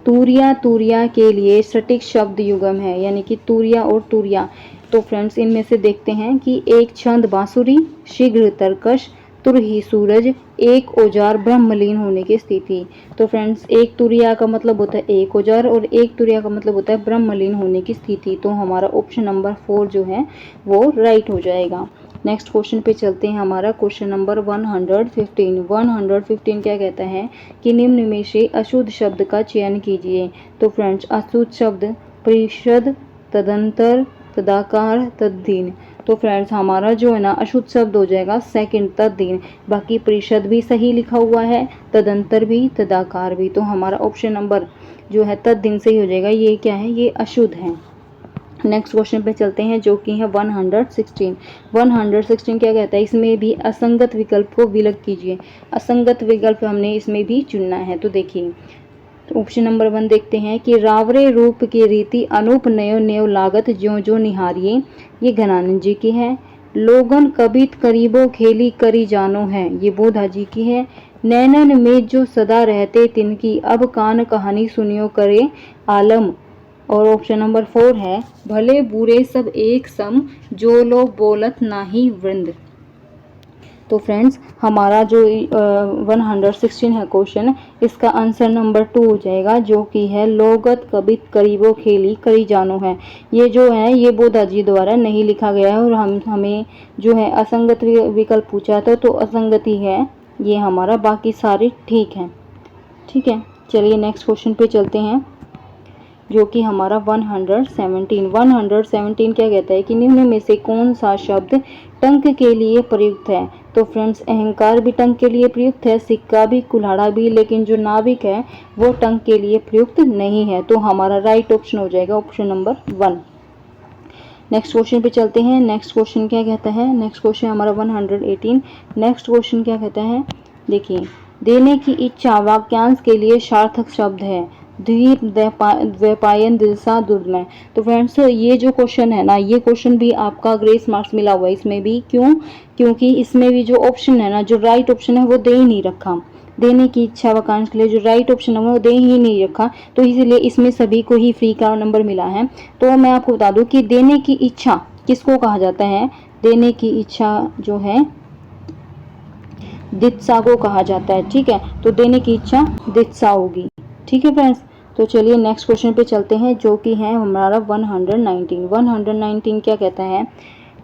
तूरिया तूरिया के लिए सटीक शब्द युगम है, यानी कि तूरिया और तूरिया। तो फ्रेंड्स इनमें से देखते हैं कि एक छंद बांसुरी, शीघ्र तरकश, तुर ही सूरज, एक औजार ब्रह्मलीन होने की स्थिति। तो फ्रेंड्स एक तुरिया का मतलब होता है एक औजार और एक तुरिया का मतलब होता है ब्रह्मलीन होने की स्थिति। तो हमारा ऑप्शन नंबर 4 जो है वो राइट हो जाएगा। नेक्स्ट क्वेश्चन पे चलते हैं, हमारा क्वेश्चन नंबर 115। 115 क्या कहता है कि निम्न में से अशुद्ध शब्द का चयन कीजिए। तो फ्रेंड्स अशुद्ध शब्द परिषद, तदंतर, तदाकार, तद्दीन। तो फ्रेंड्स हमारा जो है ना अशुद्ध शब्द हो जाएगा सेकंड, तद्दीन। बाकी परिषद भी सही लिखा हुआ है, तदंतर भी, तदाकार भी। तो हमारा ऑप्शन नंबर जो है तद्दीन सही हो जाएगा। ये क्या है? ये अशुद्ध है। नेक्स्ट क्वेश्चन पे चलते हैं, जो कि है 116। 116 क्या कहता है? इसमें भी असंगत विकल्प को विलग कीजिए। असंगत विकल्प हमने इसमें भी चुनना है। तो देखिए ऑप्शन नंबर 1 देखते हैं कि रावरे रूप की रीति अनूप नयो नयो लागत ज्यो जो निहारिये। ये घनानंद जी की है। लोगन कबित करीबो खेली करी जानो है, ये बोधा जी की है। नैनन में जो सदा रहते तिनकी, अब कान कहानी सुनियो करे आलम। और ऑप्शन नंबर 4 है भले बुरे सब एक सम, जो लोग बोलत नाही वृंद। तो फ्रेंड्स हमारा जो 116 है क्वेश्चन, इसका आंसर नंबर 2 हो जाएगा, जो कि है लोगत कबित करीबो खेली करी जानो है। ये जो है ये बोधा जी द्वारा नहीं लिखा गया है, और हमें जो है असंगत विकल्प पूछा था, तो असंगति है ये हमारा, बाकी सारे ठीक हैं। ठीक है, चलिए नेक्स्ट क्वेश्चन पे चलते हैं, जो कि हमारा 117। 117 क्या कहता है कि निम्न में से कौन सा शब्द टंक के लिए प्रयुक्त है। तो फ्रेंड्स अहंकार भी टंक के लिए प्रयुक्त है, सिक्का भी, कुल्हाड़ा भी, लेकिन जो नाविक है वो टंक के लिए प्रयुक्त नहीं है। तो हमारा राइट ऑप्शन हो जाएगा ऑप्शन नंबर 1। नेक्स्ट क्वेश्चन पे चलते हैं। नेक्स्ट क्वेश्चन क्या कहता है? नेक्स्ट क्वेश्चन हमारा 118। नेक्स्ट क्वेश्चन क्या कहता है? देखिए देने की इच्छा वाक्यांश के लिए सार्थक शब्द है, द्वीप, द्वैपायन, दिलसा, दुर्मय। तो फ्रेंड्स ये जो क्वेश्चन है ना, ये क्वेश्चन भी आपका ग्रेस मार्क्स मिला हुआ है इसमें भी। क्यों? क्योंकि इसमें भी जो ऑप्शन है ना, जो राइट ऑप्शन है वो दे ही नहीं रखा। देने की इच्छा वाक्यांश के लिए जो राइट ऑप्शन है वो दे ही नहीं रखा, तो इसलिए इसमें सभी को ही फ्री का नंबर मिला है। तो मैं आपको बता दूं कि देने की इच्छा किसको कहा जाता है? देने की इच्छा जो है दित्सा को कहा जाता है। ठीक है, तो देने की इच्छा दित्सा होगी। ठीक है फ्रेंड्स, तो चलिए नेक्स्ट क्वेश्चन पे चलते हैं, जो कि है हमारा 119। 119 क्या कहता है?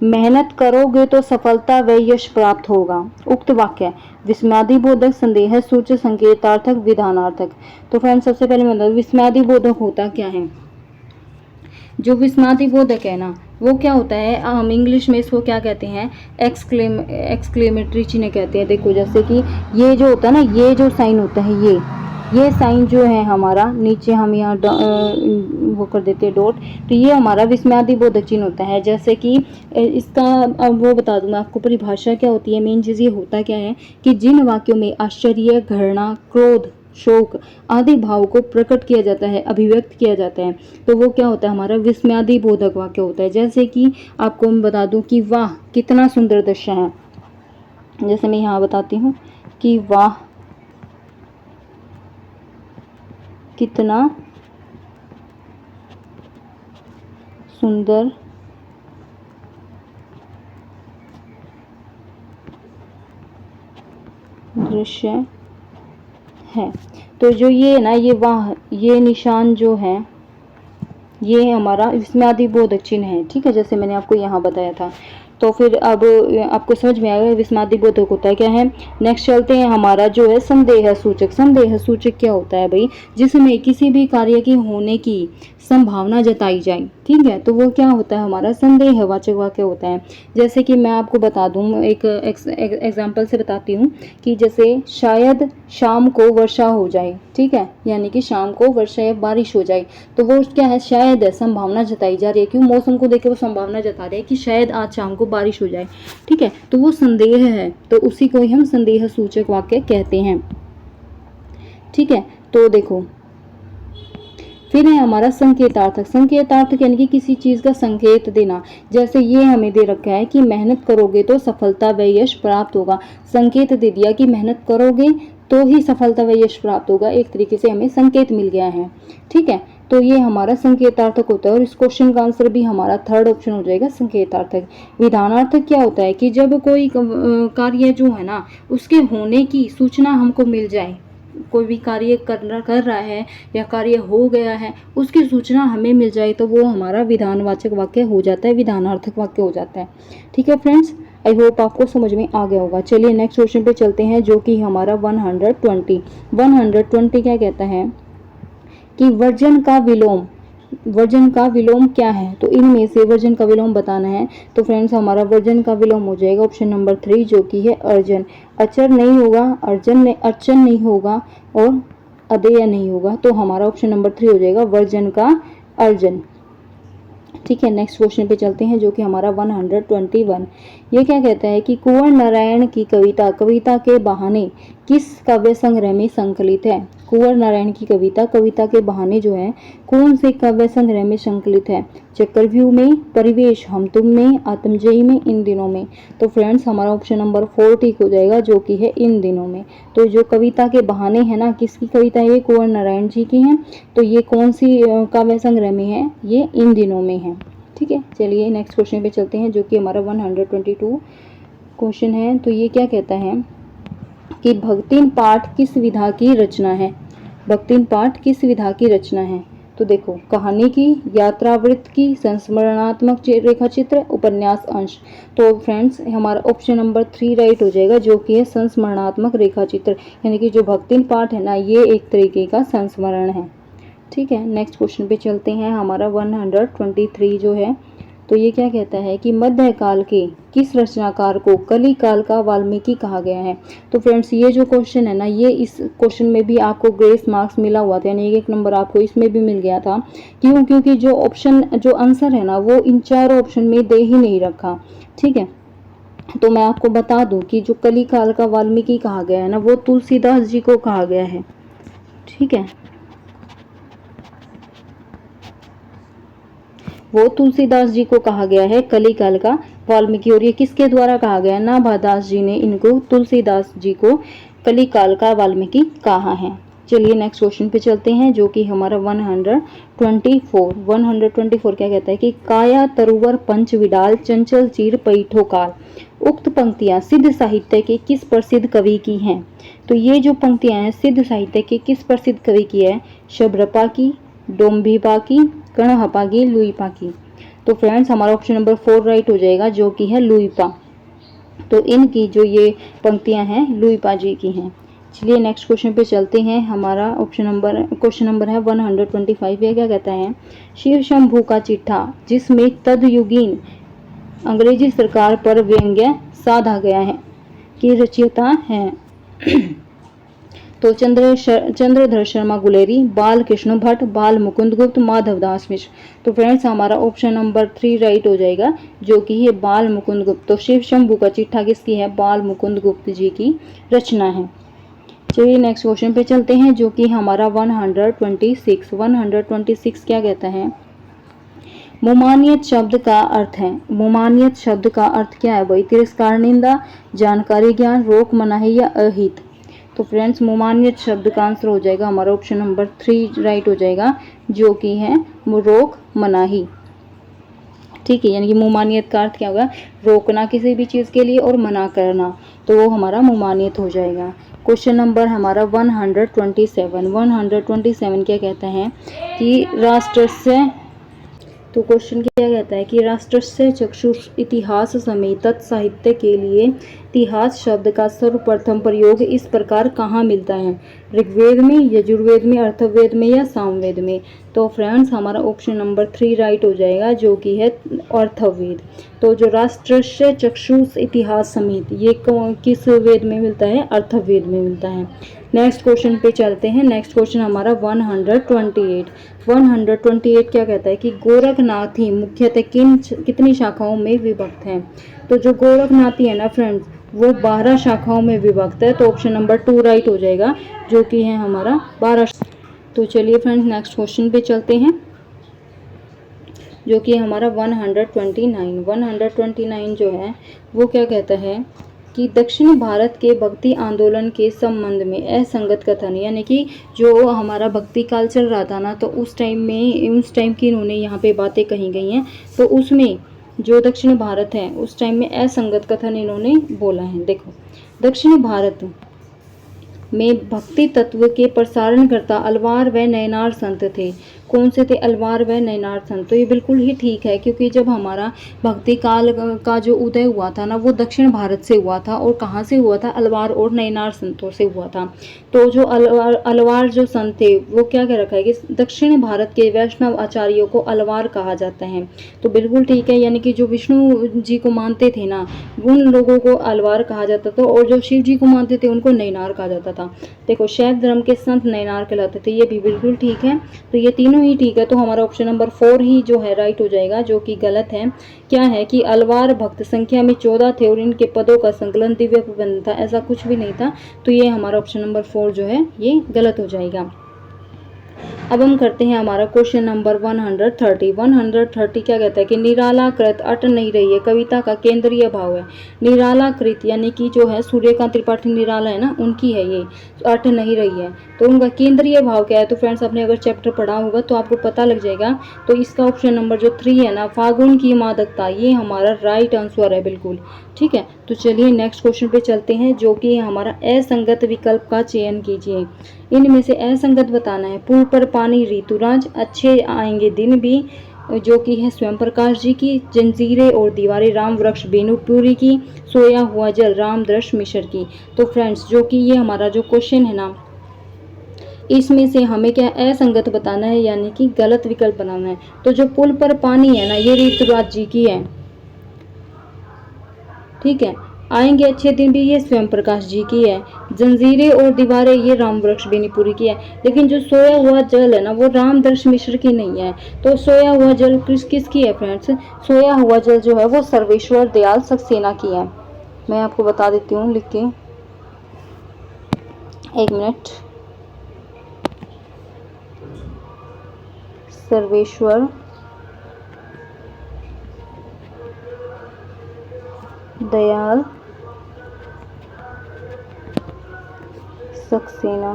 मेहनत करोगे तो सफलता व यश प्राप्त होगा। उक्त वाक्य विस्मयादिबोधक, संदेह सूचक, संकेतार्थक, विधानार्थक। तो फ्रेंड्स सबसे पहले मतलब विस्मयादिबोधक होता क्या है? जो विस्मयादिबोधक है ना, वो क्या होता है? हम इंग्लिश में इसको क्या कहते हैं? एक्सक्लेमेटरी चिन्ह कहते हैं। देखो जैसे कि ये जो होता है ना, ये जो साइन होता है, ये साइन जो है हमारा, नीचे हम यहाँ वो कर देते हैं डॉट, तो ये हमारा विस्मयादिबोधक चिन्ह होता है। जैसे कि इसका अब वो बता दूं मैं आपको परिभाषा क्या होती है। मेन चीज़ ये होता क्या है कि जिन वाक्यों में आश्चर्य, घृणा, क्रोध, शोक आदि भाव को प्रकट किया जाता है, अभिव्यक्त किया जाता है, तो वो क्या होता है? हमारा विस्मयादिबोधक वाक्य होता है। जैसे कि आपको मैं बता दूं कि वाह कितना सुंदर दृश्य है। जैसे मैं यहाँ बताती हूँ कि वाह कितना सुंदर दृश्य है। तो जो ये ना, ये वाह, ये निशान जो है ये हमारा विस्मयादिबोधक चिन्ह है। ठीक है, जैसे मैंने आपको यहाँ बताया था। तो फिर अब आपको समझ में आएगा विस्मादी बोधक होता है क्या है। नेक्स्ट चलते हैं, हमारा जो है संदेह सूचक। संदेह सूचक क्या होता है भाई, जिसमें किसी भी कार्य के होने की संभावना जताई जाए, ठीक है, तो वो क्या होता है, हमारा संदेहवाचक वाक्य होता है। जैसे कि मैं आपको बता दूं, एक एग्जांपल से बताती हूँ कि जैसे शायद शाम को वर्षा हो जाए, ठीक है, यानी कि शाम को वर्षा या बारिश हो जाए, तो वो क्या है, शायद है, संभावना जताई जा रही है। क्यों, मौसम को देख के वो संभावना जता रहे हैं कि शायद आज शाम को बारिश हो जाए, ठीक है, तो वो संदेह है, तो उसी को ही हम संदेह सूचक वाक्य कहते हैं, ठीक है। तो देखो फिर है हमारा संकेतार्थक। संकेतार्थक यानी कि किसी चीज का संकेत देना। जैसे ये हमें दे रखा है कि मेहनत करोगे तो सफलता व यश प्राप्त होगा। संकेत दे दिया कि मेहनत करोगे तो ही सफलता व यश प्राप्त होगा, एक तरीके से हमें संकेत मिल गया है, ठीक है। तो ये हमारा संकेतार्थक होता है और इस क्वेश्चन का आंसर भी हमारा थर्ड ऑप्शन हो जाएगा, संकेतार्थक। विधानार्थक क्या होता है कि जब कोई कार्य जो है ना उसके होने की सूचना हमको मिल जाए, कोई भी कार्य कर रहा है या कार्य हो गया है उसकी सूचना हमें मिल जाए, तो वो हमारा विधानवाचक वाक्य हो जाता है, विधानार्थक वाक्य हो जाता है, ठीक है फ्रेंड्स। आई होप आपको समझ में आ गया होगा। चलिए नेक्स्ट क्वेश्चन पे चलते हैं, जो कि हमारा 120 क्या कहता है कि वर्जन का विलोम क्या है, तो इनमें से वर्जन का विलोम बताना है। तो फ्रेंड्स हमारा वर्जन का विलोम हो जाएगा ऑप्शन नंबर 3, जो कि है अर्जन। अचर नहीं होगा, अर्चन नहीं होगा और अदेय नहीं होगा, तो हमारा ऑप्शन नंबर 3 हो जाएगा वर्जन का अर्जन, ठीक है। नेक्स्ट क्वेश्चन पे चलते हैं, जो कि हमारा 121। ये क्या कहता है कि कुंवर नारायण की कविता के बहाने किस काव्य संग्रह में संकलित है। कुंवर नारायण की कविता के बहाने जो है कौन से काव्य संग्रह में संकलित है। चक्रव्यूह में, परिवेश, हम तुम में, आत्मजयी में, इन दिनों में। तो फ्रेंड्स हमारा ऑप्शन नंबर 4 ठीक हो जाएगा, जो कि है इन दिनों में। तो जो कविता के बहाने है ना, किसकी कविता है, ये कुंवर नारायण जी की है। तो ये कौन सी काव्य संग्रह में है, ये इन दिनों में है, ठीक है। चलिए नेक्स्ट क्वेश्चन पे चलते हैं, जो कि हमारा 122 क्वेश्चन है। तो ये क्या कहता है कि भक्तिन पाठ किस विधा की रचना है। भक्तिन पाठ किस विधा की रचना है, तो देखो कहानी की, यात्रावृत्त की, संस्मरणात्मक रेखा चित्र, उपन्यास अंश। तो फ्रेंड्स हमारा ऑप्शन नंबर 3 राइट हो जाएगा, जो कि है संस्मरणात्मक रेखा चित्र, यानी कि जो भक्तिन पाठ है ना ये एक तरीके का संस्मरण है, ठीक है। नेक्स्ट क्वेश्चन पे चलते हैं, हमारा 123 जो है। तो ये क्या कहता है कि मध्यकाल के किस रचनाकार को कली काल का वाल्मीकि कहा गया है। तो फ्रेंड्स ये जो क्वेश्चन है ना, ये इस क्वेश्चन में भी आपको ग्रेस मार्क्स मिला हुआ था, यानी 1 नंबर आपको इसमें भी मिल गया था। क्यों, क्योंकि जो आंसर है ना वो इन चारों ऑप्शन में दे ही नहीं रखा, ठीक है। तो मैं आपको बता दूं कि जो कली काल का वाल्मीकि कहा गया है ना, वो तुलसीदास जी को कहा गया है, ठीक है, वो तुलसीदास जी को कहा गया है कलिकाल का वाल्मीकि। और ये किसके द्वारा कहा गया है, नाभादास जी ने इनको, तुलसीदास जी को कलिकाल का वाल्मीकि कहा है। चलिए नेक्स्ट क्वेश्चन पे चलते हैं, जो कि हमारा 124 क्या कहता है कि काया तरुवर पंच विडाल चंचल चीर पैठो काल। उक्त पंक्तियां सिद्ध साहित्य के किस प्रसिद्ध कवि की हैं। तो ये जो पंक्तियां हैं सिद्ध साहित्य के किस प्रसिद्ध कवि की है, शबरपा की, डोम्भिपा की, कणहपा की, लुइपा की। तो फ्रेंड्स हमारा ऑप्शन नंबर 4 राइट हो जाएगा, जो कि है लुइपा। तो इनकी जो ये पंक्तियां हैं लुइपा जी की हैं। चलिए नेक्स्ट क्वेश्चन पे चलते हैं, हमारा क्वेश्चन नंबर है 125। ये क्या कहता है, शिव शंभू का चिट्ठा जिसमें तदयुगीन अंग्रेजी सरकार पर व्यंग्य साधा गया है की रचयिता है। तो चंद्रधर शर्मा गुलेरी, बाल कृष्ण भट्ट, बाल मुकुंद गुप्त, माधवदास मिश्र। तो फ्रेंड्स हमारा ऑप्शन नंबर 3 राइट हो जाएगा, जो कि है बाल मुकुंद गुप्त। तो शिव शंभू का चिट्ठा किसकी है, बाल मुकुंद गुप्त जी की रचना है। चलिए नेक्स्ट क्वेश्चन पे चलते हैं, जो कि हमारा 126 क्या कहता है, मुमानियत शब्द का अर्थ है। मुमानियत शब्द का अर्थ क्या है भाई, तिरस्कार, निंदा, जानकारी, ज्ञान, रोक, मनाही या अहित। तो फ्रेंड्स मुमानियत शब्द का आंसर हो जाएगा हमारा ऑप्शन नंबर 3 राइट हो जाएगा, जो कि है रोक, मनाही, ठीक है। यानी कि मुमानियत का अर्थ क्या होगा, रोकना किसी भी चीज के लिए और मना करना, तो वो हमारा मुमानियत हो जाएगा। क्वेश्चन नंबर हमारा 127 क्या कहता है कि तो क्वेश्चन क्या कहता है कि राष्ट्रस्य चक्षुष इतिहास समेत साहित्य के लिए इतिहास शब्द का सर्वप्रथम प्रयोग इस प्रकार कहाँ मिलता है? ऋग्वेद में, यजुर्वेद में, अथर्ववेद में या सामवेद में? तो फ्रेंड्स हमारा ऑप्शन नंबर 3 राइट हो जाएगा, जो कि है अथर्ववेद। तो जो राष्ट्रस्य चक्षुष इतिहास समेत ये किस वेद में मिलता है? अथर्ववेद में मिलता है। नेक्स्ट क्वेश्चन पे चलते हैं। नेक्स्ट क्वेश्चन हमारा 128। 128 क्या कहता है कि गोरखनाथी मुख्यतः कितनी शाखाओं में विभक्त है? तो जो गोरखनाथी है ना फ्रेंड्स, वो 12 शाखाओं में विभक्त है। तो ऑप्शन नंबर 2 राइट हो जाएगा, जो कि है हमारा 12। तो चलिए फ्रेंड्स नेक्स्ट क्वेश्चन पे चलते हैं, जो कि हमारा 129। 129 जो है वो क्या कहता है कि दक्षिण भारत के भक्ति आंदोलन के संबंध में असंगत कथन, यानी कि जो हमारा भक्ति काल चल रहा था ना, तो उस टाइम की इन्होंने यहाँ पे बातें कही गई हैं। तो उसमें जो दक्षिण भारत है उस टाइम में असंगत कथन इन्होंने बोला है। देखो, दक्षिण भारत में भक्ति तत्व के प्रसारणकर्ता अलवार व नयनार संत थे। कौन से थे? अलवार व नयनार संत। तो ये बिल्कुल ही ठीक है, क्योंकि जब हमारा भक्ति काल का जो उदय हुआ था ना, वो दक्षिण भारत से हुआ था। और कहाँ से हुआ था? अलवार और नयनार संतों से हुआ था। तो जो अलवार जो संत थे वो क्या कह रखा है कि दक्षिण भारत के वैष्णव आचार्यों को अलवार कहा जाता है। तो बिल्कुल ठीक है, यानी कि जो विष्णु जी को मानते थे ना, उन लोगों को अलवार कहा जाता था, और जो शिव जी को मानते थे उनको नयनार कहा जाता था। देखो, शैव धर्म के संत नयनार कहलाते थे, ये भी बिल्कुल ठीक है। तो ये तीनों ही ठीक है। तो हमारा ऑप्शन नंबर 4 ही जो है राइट हो जाएगा, जो कि गलत है। क्या है कि अलवार भक्त संख्या में 14 थे और इनके पदों का संकलन दिव्य प्रबंध था, ऐसा कुछ भी नहीं था। तो ये हमारा ऑप्शन नंबर 4 जो है ये गलत हो जाएगा। अब हम करते हैं हमारा क्वेश्चन नंबर 130। 130 क्या कहता है कि निरालाकृत अट नहीं रही है कविता का केंद्रीय भाव है। निरालाकृत यानी कि जो है सूर्यकांत त्रिपाठी निराला है ना, उनकी है ये, अट नहीं रही है। तो उनका केंद्रीय भाव क्या है? तो फ्रेंड्स आपने अगर चैप्टर पढ़ा होगा तो आपको पता लग जाएगा। तो इसका ऑप्शन नंबर जो 3 है ना, फागुन की मादकता, ये हमारा राइट आंसर है, बिल्कुल ठीक है। तो चलिए नेक्स्ट क्वेश्चन पे चलते हैं, जो कि हमारा असंगत विकल्प का चयन कीजिए। इनमें से असंगत बताना है। पुल पर पानी ऋतुराज, अच्छे आएंगे दिन भी, जो कि है स्वयं प्रकाश जी की, जंजीरें और दीवारें राम वृक्ष बेनुपुरी की, सोया हुआ जल राम दृश मिश्र की। तो फ्रेंड्स जो कि ये हमारा जो क्वेश्चन है ना, इसमें से हमें क्या असंगत बताना है, यानी कि गलत विकल्प बनाना है। तो जो पुल पर पानी है ना, ये ऋतुराज जी की है, ठीक है। आएंगे अच्छे दिन भी, ये स्वयं प्रकाश जी की है। जंजीरें और दीवारें, ये राम वृक्ष बेनीपुरी की है। लेकिन जो सोया हुआ जल है ना, वो रामदर्श मिश्र की नहीं है। तो सोया हुआ जल किसकी है फ्रेंड्स? सोया हुआ जल जो है वो सर्वेश्वर दयाल सक्सेना की है। मैं आपको बता देती हूँ लिख के, एक मिनट। सर्वेश्वर दयाल सक्सेना।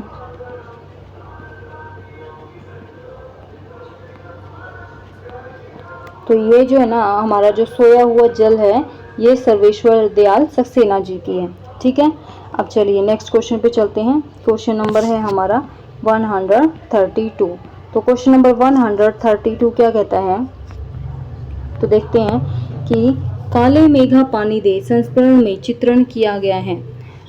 तो ये जो है ना, हमारा जो सोया हुआ जल है, ये सर्वेश्वर दयाल सक्सेना जी की है, ठीक है। अब चलिए नेक्स्ट क्वेश्चन पे चलते हैं। क्वेश्चन नंबर है हमारा 132। तो क्वेश्चन नंबर 132 क्या कहता है? तो देखते हैं कि काले मेघा पानी दे संस्मरण में चित्रण किया गया है।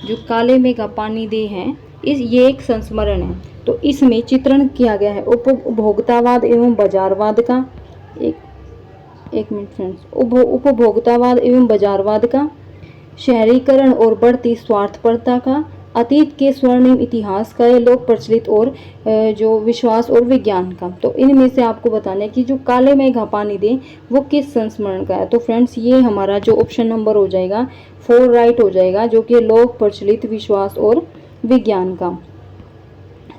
जो काले मेघा पानी दे है, ये एक संस्मरण है। तो इसमें चित्रण किया गया है उपभोक्तावाद एवं बाजारवाद का, एक मिनट फ्रेंड्स, उपभोक्तावाद एवं बाजारवाद का, शहरीकरण और बढ़ती स्वार्थपरता का, अतीत के स्वर्णिम इतिहास का, या लोक प्रचलित और जो विश्वास और विज्ञान का। तो इनमें से आपको बताना है कि जो काले मेघा पानी दे वो किस संस्मरण का है। तो फ्रेंड्स ये हमारा जो ऑप्शन नंबर हो जाएगा 4 राइट हो जाएगा, जो कि लोक प्रचलित विश्वास और विज्ञान का,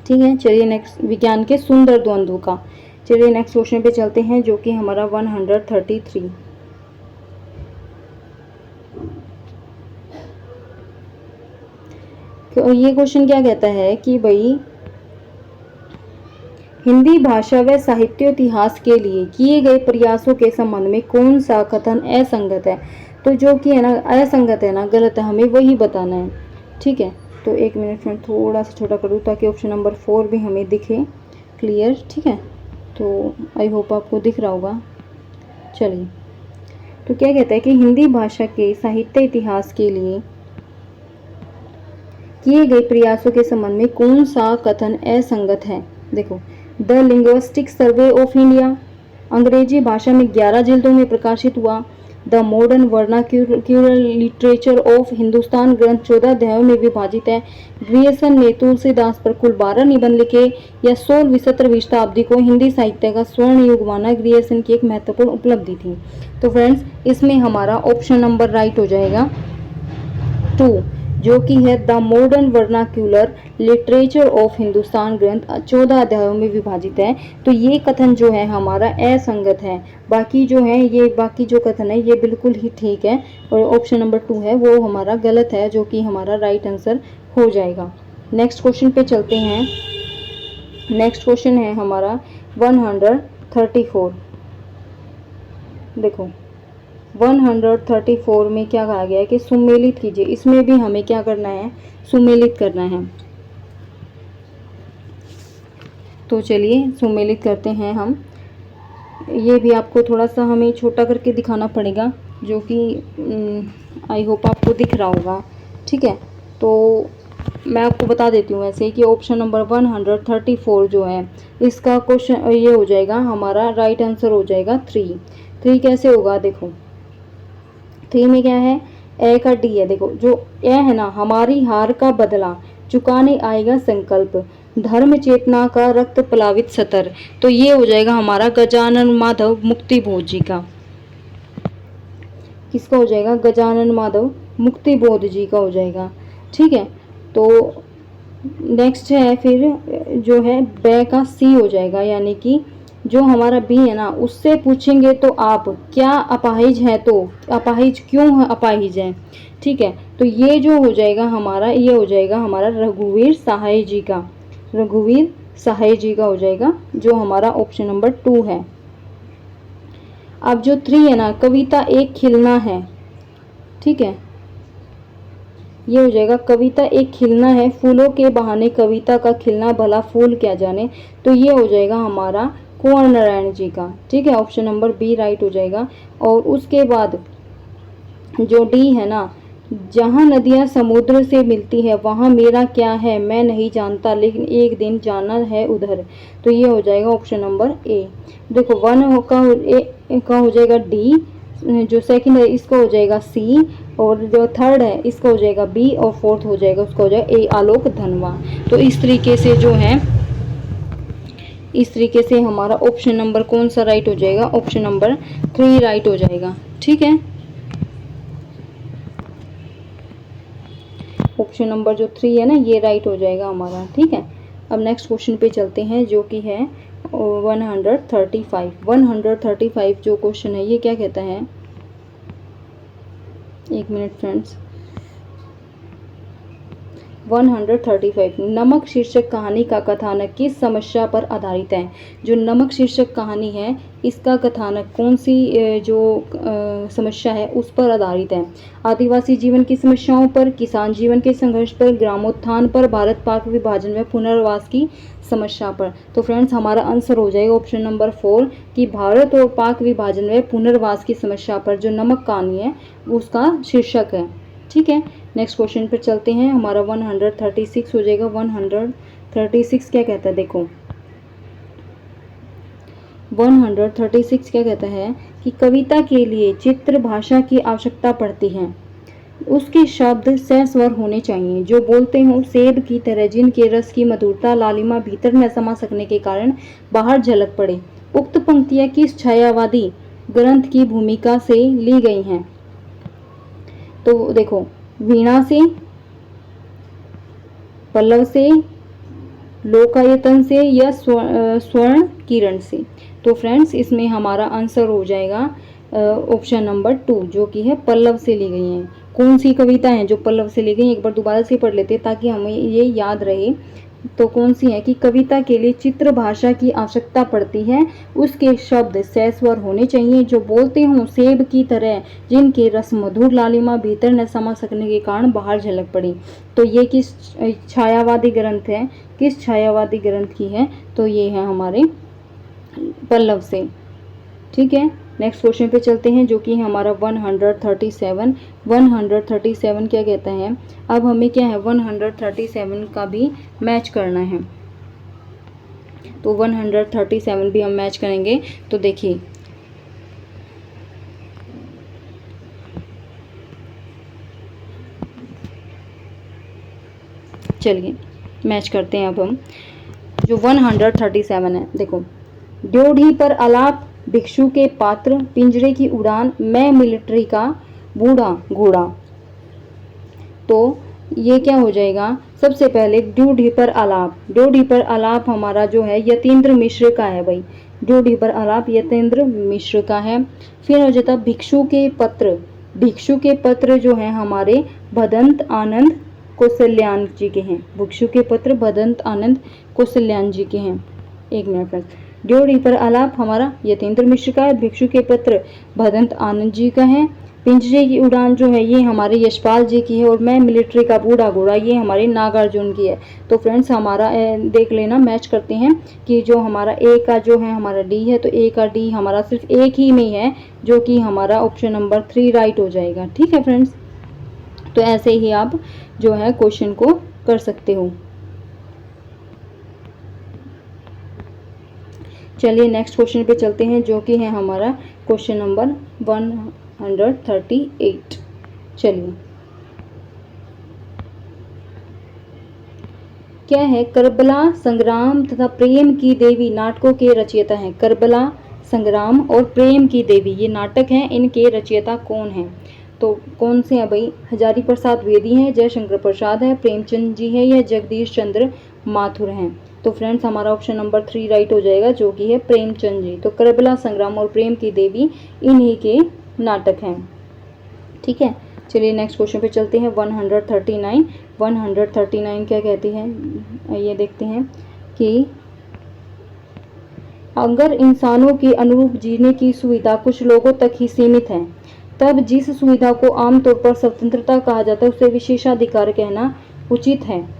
ठीक है। चलिए नेक्स्ट, विज्ञान के सुंदर द्वंद्व का। चलिए नेक्स्ट क्वेश्चन पे चलते हैं, जो कि हमारा 133। तो ये क्वेश्चन क्या कहता है कि भाई हिंदी भाषा व साहित्य इतिहास के लिए किए गए प्रयासों के संबंध में कौन सा कथन असंगत है। तो जो कि है ना असंगत है ना, गलत है, हमें वही बताना है, ठीक है। तो एक मिनट में थोड़ा सा छोटा करूँ ताकि ऑप्शन नंबर 4 भी हमें दिखे क्लियर, ठीक है। तो आई होप आपको दिख रहा होगा। चलिए, तो क्या कहता है कि हिंदी भाषा के साहित्य इतिहास के लिए किए गए प्रयासों के संबंध में कौन सा कथन असंगत है। देखो, the linguistic survey of India अंग्रेजी भाषा में 11 जिल्दों में प्रकाशित हुआ। The modern vernacular literature of Hindustan ग्रंथ 14 अध्यायों में विभाजित है। ग्रियर्सन ने तुलसीदास पर कुल 12 निबंध लिखे। या 16वीं 17वीं शताब्दी को हिंदी साहित्य का स्वर्ण युग माना ग्रियर्सन की एक महत्वपूर्ण उपलब्धि थी। तो फ्रेंड्स, इसमें हमारा ऑप्शन नंबर राइट हो जाएगा 2, जो कि है the modern vernacular literature of Hindustan ग्रंथ 14 अध्यायों में विभाजित है। तो ये कथन जो है हमारा असंगत है। बाकी जो है ये बाकी जो कथन है ये बिल्कुल ही ठीक है, और ऑप्शन नंबर 2 है वो हमारा गलत है, जो कि हमारा राइट आंसर हो जाएगा। नेक्स्ट क्वेश्चन पे चलते हैं। नेक्स्ट क्वेश्चन है हमारा 134। देखो, 134 में क्या कहा गया है कि सुमेलित कीजिए। इसमें भी हमें क्या करना है, सुमेलित करना है। तो चलिए सुमेलित करते हैं हम। ये भी आपको थोड़ा सा हमें छोटा करके दिखाना पड़ेगा, जो कि आई होप आपको दिख रहा होगा। ठीक है, तो मैं आपको बता देती हूँ ऐसे कि ऑप्शन नंबर 134 जो है इसका क्वेश्चन ये हो जाएगा हमारा राइट आंसर हो जाएगा 3 कैसे होगा। देखो, 3 में क्या है, ए का डी है। देखो, जो ए है ना, हमारी हार का बदला चुकाने आएगा संकल्प, धर्म चेतना का रक्त प्लावित सतर। तो ये हो जाएगा हमारा गजानन माधव मुक्ति बोध जी का। किसका हो जाएगा, गजानन माधव मुक्ति बोध जी का हो जाएगा। ठीक है, तो नेक्स्ट है फिर जो है बे का सी हो जाएगा, यानी कि जो हमारा बी है ना, उससे पूछेंगे तो आप क्या अपाहिज है, तो अपाहिज क्यों अपाहिज है। ठीक है, तो ये जो हो जाएगा हमारा, ये हो जाएगा हमारा रघुवीर सहाय जी का, रघुवीर सहाय जी का हो जाएगा, जो हमारा ऑप्शन नंबर 2 है। अब जो 3 है ना, कविता एक खिलना है। ठीक है, ये हो जाएगा कविता एक खिलना है, फूलों के बहाने कविता का खिलना, भला फूल क्या जाने। तो ये हो जाएगा हमारा कुंवर नारायण जी का। ठीक है, ऑप्शन नंबर बी राइट हो जाएगा। और उसके बाद जो डी है ना, जहाँ नदियाँ समुद्र से मिलती है वहाँ मेरा क्या है, मैं नहीं जानता लेकिन एक दिन जाना है उधर। तो ये हो जाएगा ऑप्शन नंबर ए। देखो, 1 का हो जाएगा डी, जो सेकंड है इसका हो जाएगा सी, और जो थर्ड है इसका हो जाएगा बी, और फोर्थ हो जाएगा उसका हो जाएगा ए, आलोक धनवा। तो इस तरीके से जो है, इस तरीके से हमारा ऑप्शन नंबर कौन सा राइट हो जाएगा, ऑप्शन नंबर 3 राइट हो जाएगा। ठीक है, ऑप्शन नंबर जो 3 है ना, ये राइट हो जाएगा हमारा। ठीक है, अब नेक्स्ट क्वेश्चन पे चलते हैं, जो कि है 135। 135 जो क्वेश्चन है ये क्या कहता है, एक मिनट फ्रेंड्स। 135, नमक शीर्षक कहानी का कथानक किस समस्या पर आधारित है। जो नमक शीर्षक कहानी है इसका कथानक कौन सी जो समस्या है उस पर आधारित है। आदिवासी जीवन की समस्याओं पर, किसान जीवन के संघर्ष पर, ग्रामोत्थान पर, भारत पाक विभाजन व पुनर्वास की समस्या पर। तो फ्रेंड्स, हमारा आंसर हो जाएगा ऑप्शन नंबर 4 कि भारत और पाक विभाजन व पुनर्वास की समस्या पर जो नमक कहानी है उसका शीर्षक है। ठीक है, नेक्स्ट क्वेश्चन पर चलते हैं। हमारा 136 हो जाएगा। 136 क्या कहता है, देखो 136 क्या कहता है कि कविता के लिए चित्र भाषा की आवश्यकता पड़ती है। उसके शब्द सस्वर होने चाहिए, जो बोलते हों सेब की तरह, जिनके रस की मधुरता लालिमा भीतर न समा सकने के कारण बाहर झलक पड़े। उक्त पंक्तियां किस छायावादी ग्रंथ की भूमिका से ली गई हैं। तो देखो, वीणा से, पल्लव से, लोकायतन से, या स्वर्ण किरण से। तो फ्रेंड्स, इसमें हमारा आंसर हो जाएगा ऑप्शन नंबर 2, जो कि है पल्लव से ली गई हैं। कौन सी कविता हैं जो पल्लव से ली गई, एक बार दोबारा से पढ़ लेते हैं ताकि हमें ये याद रहे। तो कौन सी है कि कविता के लिए चित्र भाषा की आवश्यकता पड़ती है, उसके शब्द सस्वर होने चाहिए, जो बोलते हों सेब की तरह, जिनके रस मधुर लालिमा भीतर न समा सकने के कारण बाहर झलक पड़ी। तो ये किस छायावादी ग्रंथ है, किस छायावादी ग्रंथ की है, तो ये है हमारे पल्लव से। ठीक है, नेक्स्ट क्वेश्चन पे चलते हैं, जो कि हमारा 137। 137 क्या कहता है, अब हमें क्या है 137 का भी मैच करना है। तो 137 भी हम मैच करेंगे। तो देखिए चलिए मैच करते हैं। अब हम जो 137 है, देखो, ड्योढ़ी पर आलाप, भिक्षु के पात्र, पिंजरे की उड़ान, मैं मिलिट्री का बूढ़ा घोड़ा। तो ये क्या हो जाएगा, सबसे पहले ड्योढ़ी पर आलाप। ड्योढ़ी पर आलाप हमारा जो है यतीन्द्र मिश्र का है भाई, ड्योढ़ी पर आलाप यतीन्द्र मिश्र का है। फिर हो जाता भिक्षु के पत्र। भिक्षु के पत्र जो है हमारे भदंत आनंद कौशल्यान जी के हैं। भिक्षु के पत्र भदंत आनंद कौशल्यान जी के हैं। एक मिनट फ्रेंड्स, ड्योढ़ी पर आलाप हमारा यतीन्द्र मिश्र का है, भिक्षु के पत्र भदंत आनंद जी का है। पिंजरे की उड़ान जो है ये हमारे यशपाल जी की है, और मैं मिलिट्री का बूढ़ा घोड़ा ये हमारे नागार्जुन की है। तो फ्रेंड्स हमारा देख लेना, मैच करते हैं कि जो हमारा ए का जो है हमारा डी है, तो ए का डी हमारा सिर्फ एक ही में है, जो कि हमारा ऑप्शन नंबर 3 राइट हो जाएगा। ठीक है फ्रेंड्स, तो ऐसे ही आप जो है क्वेश्चन को कर सकते हो। चलिए नेक्स्ट क्वेश्चन पे चलते हैं, जो कि है हमारा क्वेश्चन नंबर 138। चलिए क्या है, करबला संग्राम तथा प्रेम की देवी नाटकों के रचयिता हैं। करबला संग्राम और प्रेम की देवी ये नाटक हैं, इनके रचयिता कौन हैं। तो कौन से हैं भाई, हजारी प्रसाद द्विवेदी हैं, जयशंकर प्रसाद है, प्रेमचंद जी है, या जगदीश चंद्र माथुर हैं। तो फ्रेंड्स हमारा ऑप्शन नंबर 3 राइट हो जाएगा, जो कि है प्रेमचंद जी। तो करबला संग्राम और प्रेम की देवी इन्हीं के नाटक हैं। ठीक है, चलिए नेक्स्ट क्वेश्चन पे चलते हैं। 139। 139 क्या कहती है, ये देखते हैं कि अगर इंसानों के अनुरूप जीने की सुविधा कुछ लोगों तक ही सीमित है, तब जिस सुविधा को आमतौर पर स्वतंत्रता कहा जाता है उसे विशेषाधिकार कहना उचित है।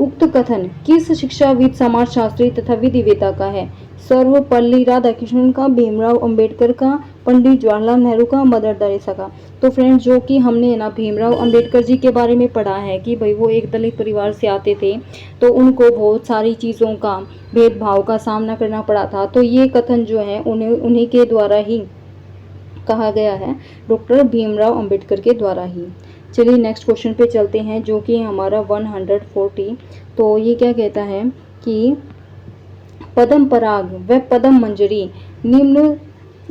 उक्त कथन किस शिक्षाविद, समाजशास्त्री तथा विधिवेता का है। सर्वपल्ली राधाकृष्णन का, भीमराव अंबेडकर का, पंडित जवाहरलाल नेहरू का, मदर टेरेसा का। तो फ्रेंड्स जो कि हमने ना भीमराव अंबेडकर जी के बारे में पढ़ा है कि भाई वो एक दलित परिवार से आते थे, तो उनको बहुत सारी चीज़ों का भेदभाव का सामना करना पड़ा था। तो ये कथन जो है उन्हीं के द्वारा ही कहा गया है, डॉक्टर भीमराव अंबेडकर के द्वारा ही। चलिए नेक्स्ट क्वेश्चन पे चलते हैं, जो कि हमारा 140। तो ये क्या कहता है कि पद्म पराग व पद्म मंजरी निम्न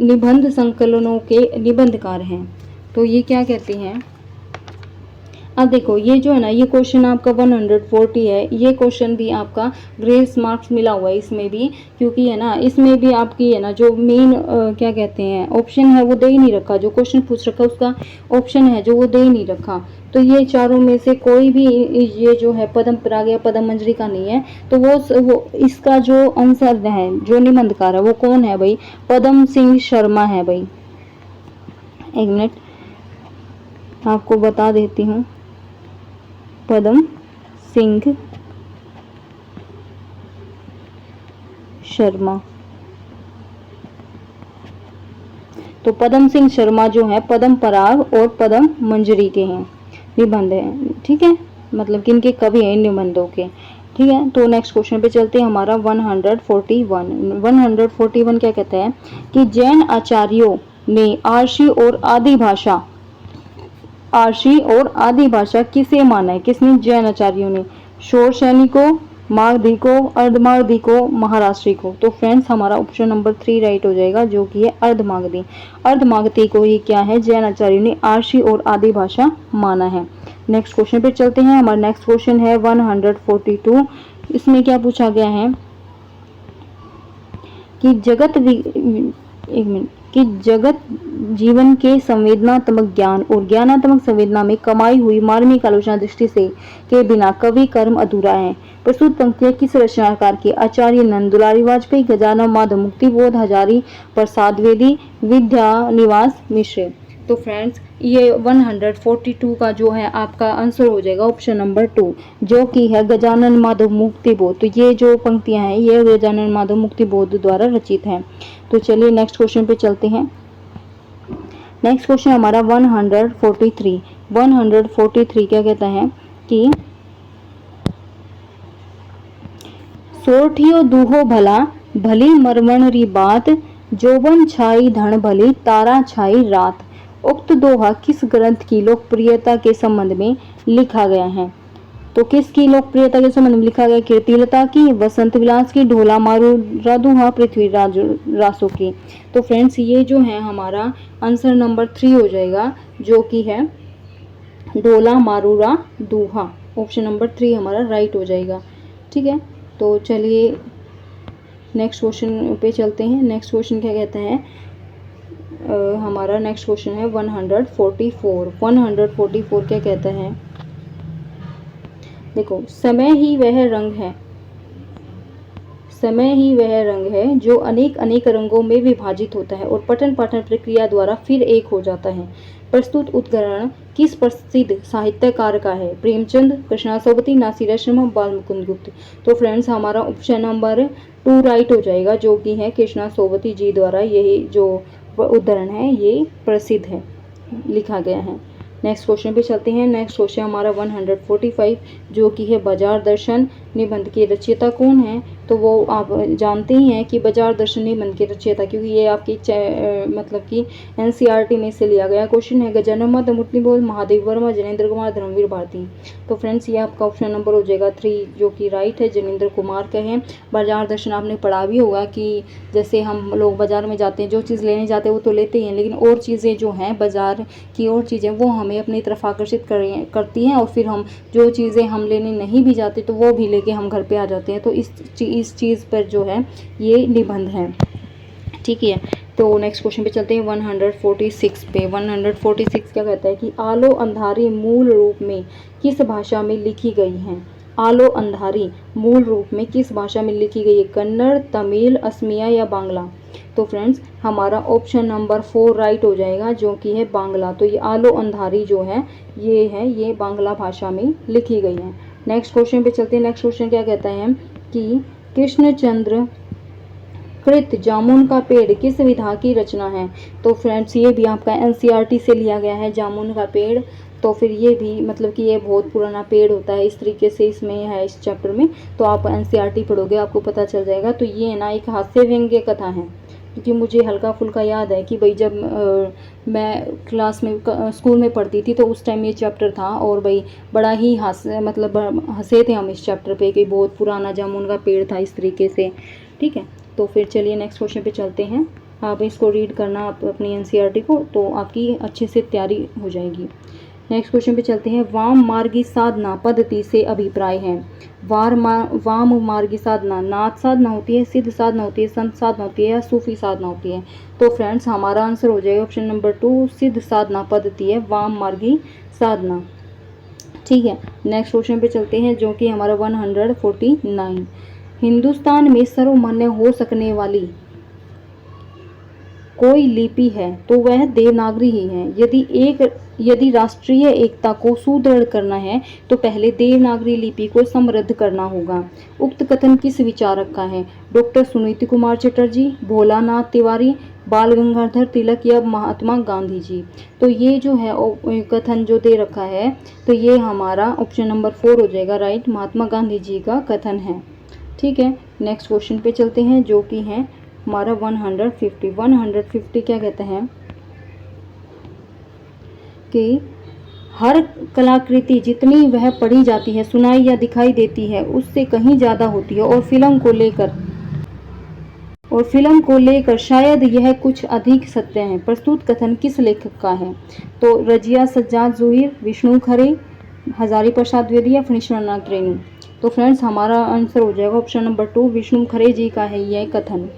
निबंध संकलनों के निबंधकार हैं। तो ये क्या कहते हैं, अब देखो ये जो है ना, ये क्वेश्चन आपका 140 है। ये क्वेश्चन भी आपका ग्रेस मार्क्स मिला हुआ है इसमें भी, क्योंकि है ना इसमें भी आपकी है ना जो मेन क्या कहते हैं ऑप्शन है वो दे ही नहीं रखा। जो क्वेश्चन पूछ रखा उसका ऑप्शन है जो वो दे ही नहीं रखा। तो ये चारों में से कोई भी ये जो है पद्म पराग या पद्म मंजरी का नहीं है। तो वो इसका जो आंसर है, जो निबंधकार है वो कौन है भाई, पद्म सिंह शर्मा है भाई। एक मिनट आपको बता देती हूँ, पद्म सिंह शर्मा। तो पद्म सिंह शर्मा जो है पद्म पराग और पद्म मंजरी के हैं, निबंध हैं। ठीक है, मतलब किनके कवि हैं इन निबंधों के। ठीक है, तो नेक्स्ट क्वेश्चन पे चलते हैं, हमारा 141। 141 क्या कहता है कि जैन आचार्यों ने आर्षी और आदि भाषा किसे माना है। किसने, जैन आचार्यों ने। शोर सैनी को, मागधी को, अर्धमागधी को, महाराष्ट्री को। तो फ्रेंड्स हमारा ऑप्शन नंबर 3 राइट हो जाएगा, जो कि है अर्धमागधी। अर्धमागधी को ही क्या है, जैन आचार्यों ने आर्षी और आदि भाषा माना है। नेक्स्ट क्वेश्चन पे चलते हैं, हमारा नेक्स्ट क्वेश्चन है 142। इसमें क्या पूछा गया है कि जगत जीवन के संवेदनात्मक ज्ञान और ज्ञानात्मक संवेदना में कमाई हुई मार्मिक आलोचना दृष्टि से के बिना कवि कर्म अधूरा है। प्रस्तुत पंक्तियां किस रचनाकार की, आचार्य नंद, दुलारी वाजपेयी, गजानन माधव, मुक्तिबोध, हजारी प्रसाद द्विवेदी, विद्यानिवास मिश्र। तो फ्रेंड्स ये 142 का जो है आपका आंसर हो जाएगा ऑप्शन नंबर 2, जो कि है गजानन माधव मुक्तिबोध। तो ये जो पंक्तियां हैं ये गजानन माधव मुक्तिबोध द्वारा रचित हैं। तो चलिए नेक्स्ट क्वेश्चन पे चलते हैं। नेक्स्ट क्वेश्चन हमारा 143। 143 क्या कहता है कि सोठियो दूहो भला भली मरमण री बात, जोबन छाई धन भली तारा छाई रात। उक्त दोहा किस ग्रंथ की लोकप्रियता के संबंध में लिखा गया है? तो किसकी लोकप्रियता के संबंध में लिखा गया? कीर्तिलता की, वसंत विलास की, ढोला मारूरा दोहा, पृथ्वीराज रासो की। तो फ्रेंड्स ये जो है हमारा आंसर नंबर 3 हो जाएगा, जो कि है ढोला मारूरा दोहा। ऑप्शन नंबर 3 हमारा राइट हो जाएगा। ठीक है, तो चलिए नेक्स्ट क्वेश्चन पे चलते हैं। नेक्स्ट क्वेश्चन क्या कहता है? हमारा नेक्स्ट क्वेश्चन है 144। 144 क्या कहता है? देखो, समय ही वह रंग है, समय ही वह रंग है जो अनेक अनेक रंगों में विभाजित होता है और पठन पाठन प्रक्रिया द्वारा फिर एक हो जाता है। प्रस्तुत उद्धरण किस प्रसिद्ध साहित्यकार का है? प्रेमचंद, कृष्णा सोबती, नासिर शर्मा, बाल मुकुंद गुप्त। तो फ्रेंड्स हमारा ऑप्शन नंबर 2 राइट हो जाएगा, जो कि है कृष्णा सोबती जी द्वारा यही जो उद्धरण है ये प्रसिद्ध है, लिखा गया है। नेक्स्ट क्वेश्चन पे चलते हैं। नेक्स्ट क्वेश्चन हमारा 145, जो कि है बाजार दर्शन निबंध के रचयिता कौन है? तो वो आप जानते ही हैं कि बाजार दर्शन निबंध के रचयिता, क्योंकि ये आपकी मतलब कि एनसीईआरटी में से लिया गया क्वेश्चन है। गजानन माधव मुक्तिबोध, महादेव वर्मा, जनेंद्र कुमार, धर्मवीर भारती। तो फ्रेंड्स ये आपका ऑप्शन नंबर हो जाएगा 3, जो कि राइट है, जनेंद्र कुमार का है। बाजार दर्शन आपने पढ़ा भी होगा कि जैसे हम लोग बाजार में जाते हैं, जो चीज़ लेने जाते हैं वो तो लेते ही हैं, लेकिन और चीज़ें जो हैं बाजार की और चीज़ें वो हमें अपनी तरफ आकर्षित करती हैं, और फिर हम जो चीज़ें हम लेने नहीं भी जाते तो वो भी लेके हम घर पे आ जाते हैं। तो इस चीज़ पर जो है ये निबंध है। ठीक है, तो नेक्स्ट क्वेश्चन पे चलते हैं 146 पे। 146 क्या कहता है कि आलो अंधारी मूल रूप में किस भाषा में लिखी गई है? आलो अंधारी मूल रूप में किस भाषा में लिखी गई है? कन्नड़, तमिल, असमिया या बांग्ला। तो फ्रेंड्स हमारा ऑप्शन नंबर 4 राइट हो जाएगा, जो कि है बांग्ला। तो ये आलो अंधारी जो है ये बांग्ला भाषा में लिखी गई है। नेक्स्ट क्वेश्चन पे चलते हैं। नेक्स्ट क्वेश्चन क्या कहता है कि कृष्णचंद्र कृत जामुन का पेड़ किस विधा की रचना है? तो फ्रेंड्स ये भी आपका एनसीईआरटी से लिया गया है, जामुन का पेड़। तो फिर ये भी मतलब कि ये बहुत पुराना पेड़ होता है, इस तरीके से इसमें है इस चैप्टर में। तो आप एनसीईआरटी पढ़ोगे आपको पता चल जाएगा। तो ये ना एक हास्य व्यंग्य कथा है, क्योंकि मुझे हल्का फुल्का याद है कि भाई जब मैं क्लास में स्कूल में पढ़ती थी तो उस टाइम ये चैप्टर था, और भाई बड़ा ही मतलब हंसे थे हम इस चैप्टर पे कि बहुत पुराना जामुन का पेड़ था इस तरीके से। ठीक है, तो फिर चलिए नेक्स्ट क्वेश्चन पे चलते हैं। आप इसको रीड करना आप अपनी एनसीईआरटी को, तो आपकी अच्छे से तैयारी हो जाएगी। नेक्स्ट क्वेश्चन पे चलते हैं। वाम मार्गी साधना पद्धति से अभिप्राय है? वाम मार्गी साधना नाथ साधना होती है, सिद्ध साधना होती है, संत साधना होती है या सूफी साधना होती है? तो फ्रेंड्स हमारा आंसर हो जाएगा ऑप्शन नंबर 2, सिद्ध साधना पद्धति है वाम मार्गी साधना। ठीक है, नेक्स्ट क्वेश्चन पे चलते हैं, जो कि हमारा 149। हिंदुस्तान में सर्वमान्य हो सकने वाली कोई लिपि है तो वह देवनागरी ही है। यदि राष्ट्रीय एकता को सुदृढ़ करना है तो पहले देवनागरी लिपि को समृद्ध करना होगा। उक्त कथन किस विचारक का है? डॉक्टर सुनीति कुमार चटर्जी, भोलानाथ तिवारी, बाल गंगाधर तिलक या महात्मा गांधी जी। तो ये जो है कथन जो दे रखा है, तो ये हमारा ऑप्शन नंबर 4 हो जाएगा राइट, महात्मा गांधी जी का कथन है। ठीक है, नेक्स्ट क्वेश्चन पे चलते हैं, जो कि है हमारा 150। 150 क्या कहते हैं कि हर कलाकृति जितनी वह पढ़ी जाती है, सुनाई या दिखाई देती है, उससे कहीं ज़्यादा होती है, और फिल्म को लेकर शायद यह कुछ अधिक सत्य है। प्रस्तुत कथन किस लेखक का है? तो रजिया सज्जाद ज़ोहिर, विष्णु खरे, हजारी प्रसाद द्विवेदी या फणीश्वरनाथ रेणु। तो फ्रेंड्स हमारा आंसर हो जाएगा ऑप्शन नंबर 2, विष्णु खरे जी का है यह कथन।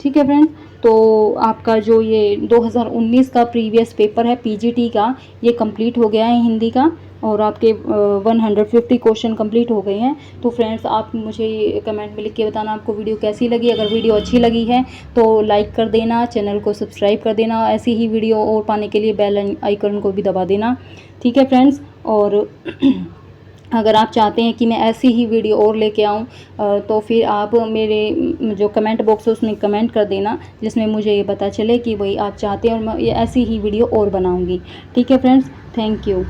ठीक है फ्रेंड्स, तो आपका जो ये 2019 का प्रीवियस पेपर है पीजीटी का, ये कंप्लीट हो गया है हिंदी का, और आपके 150 क्वेश्चन कंप्लीट हो गए हैं। तो फ्रेंड्स, आप मुझे कमेंट में लिख के बताना आपको वीडियो कैसी लगी। अगर वीडियो अच्छी लगी है तो लाइक कर देना, चैनल को सब्सक्राइब कर देना, ऐसी ही वीडियो और पाने के लिए बेल आइकन को भी दबा देना। ठीक है फ्रेंड्स, और अगर आप चाहते हैं कि मैं ऐसी ही वीडियो और लेके आऊँ तो फिर आप मेरे जो कमेंट बॉक्स है उसमें कमेंट कर देना, जिसमें मुझे ये पता चले कि वही आप चाहते हैं और मैं ऐसी ही वीडियो और बनाऊँगी। ठीक है फ्रेंड्स, थैंक यू।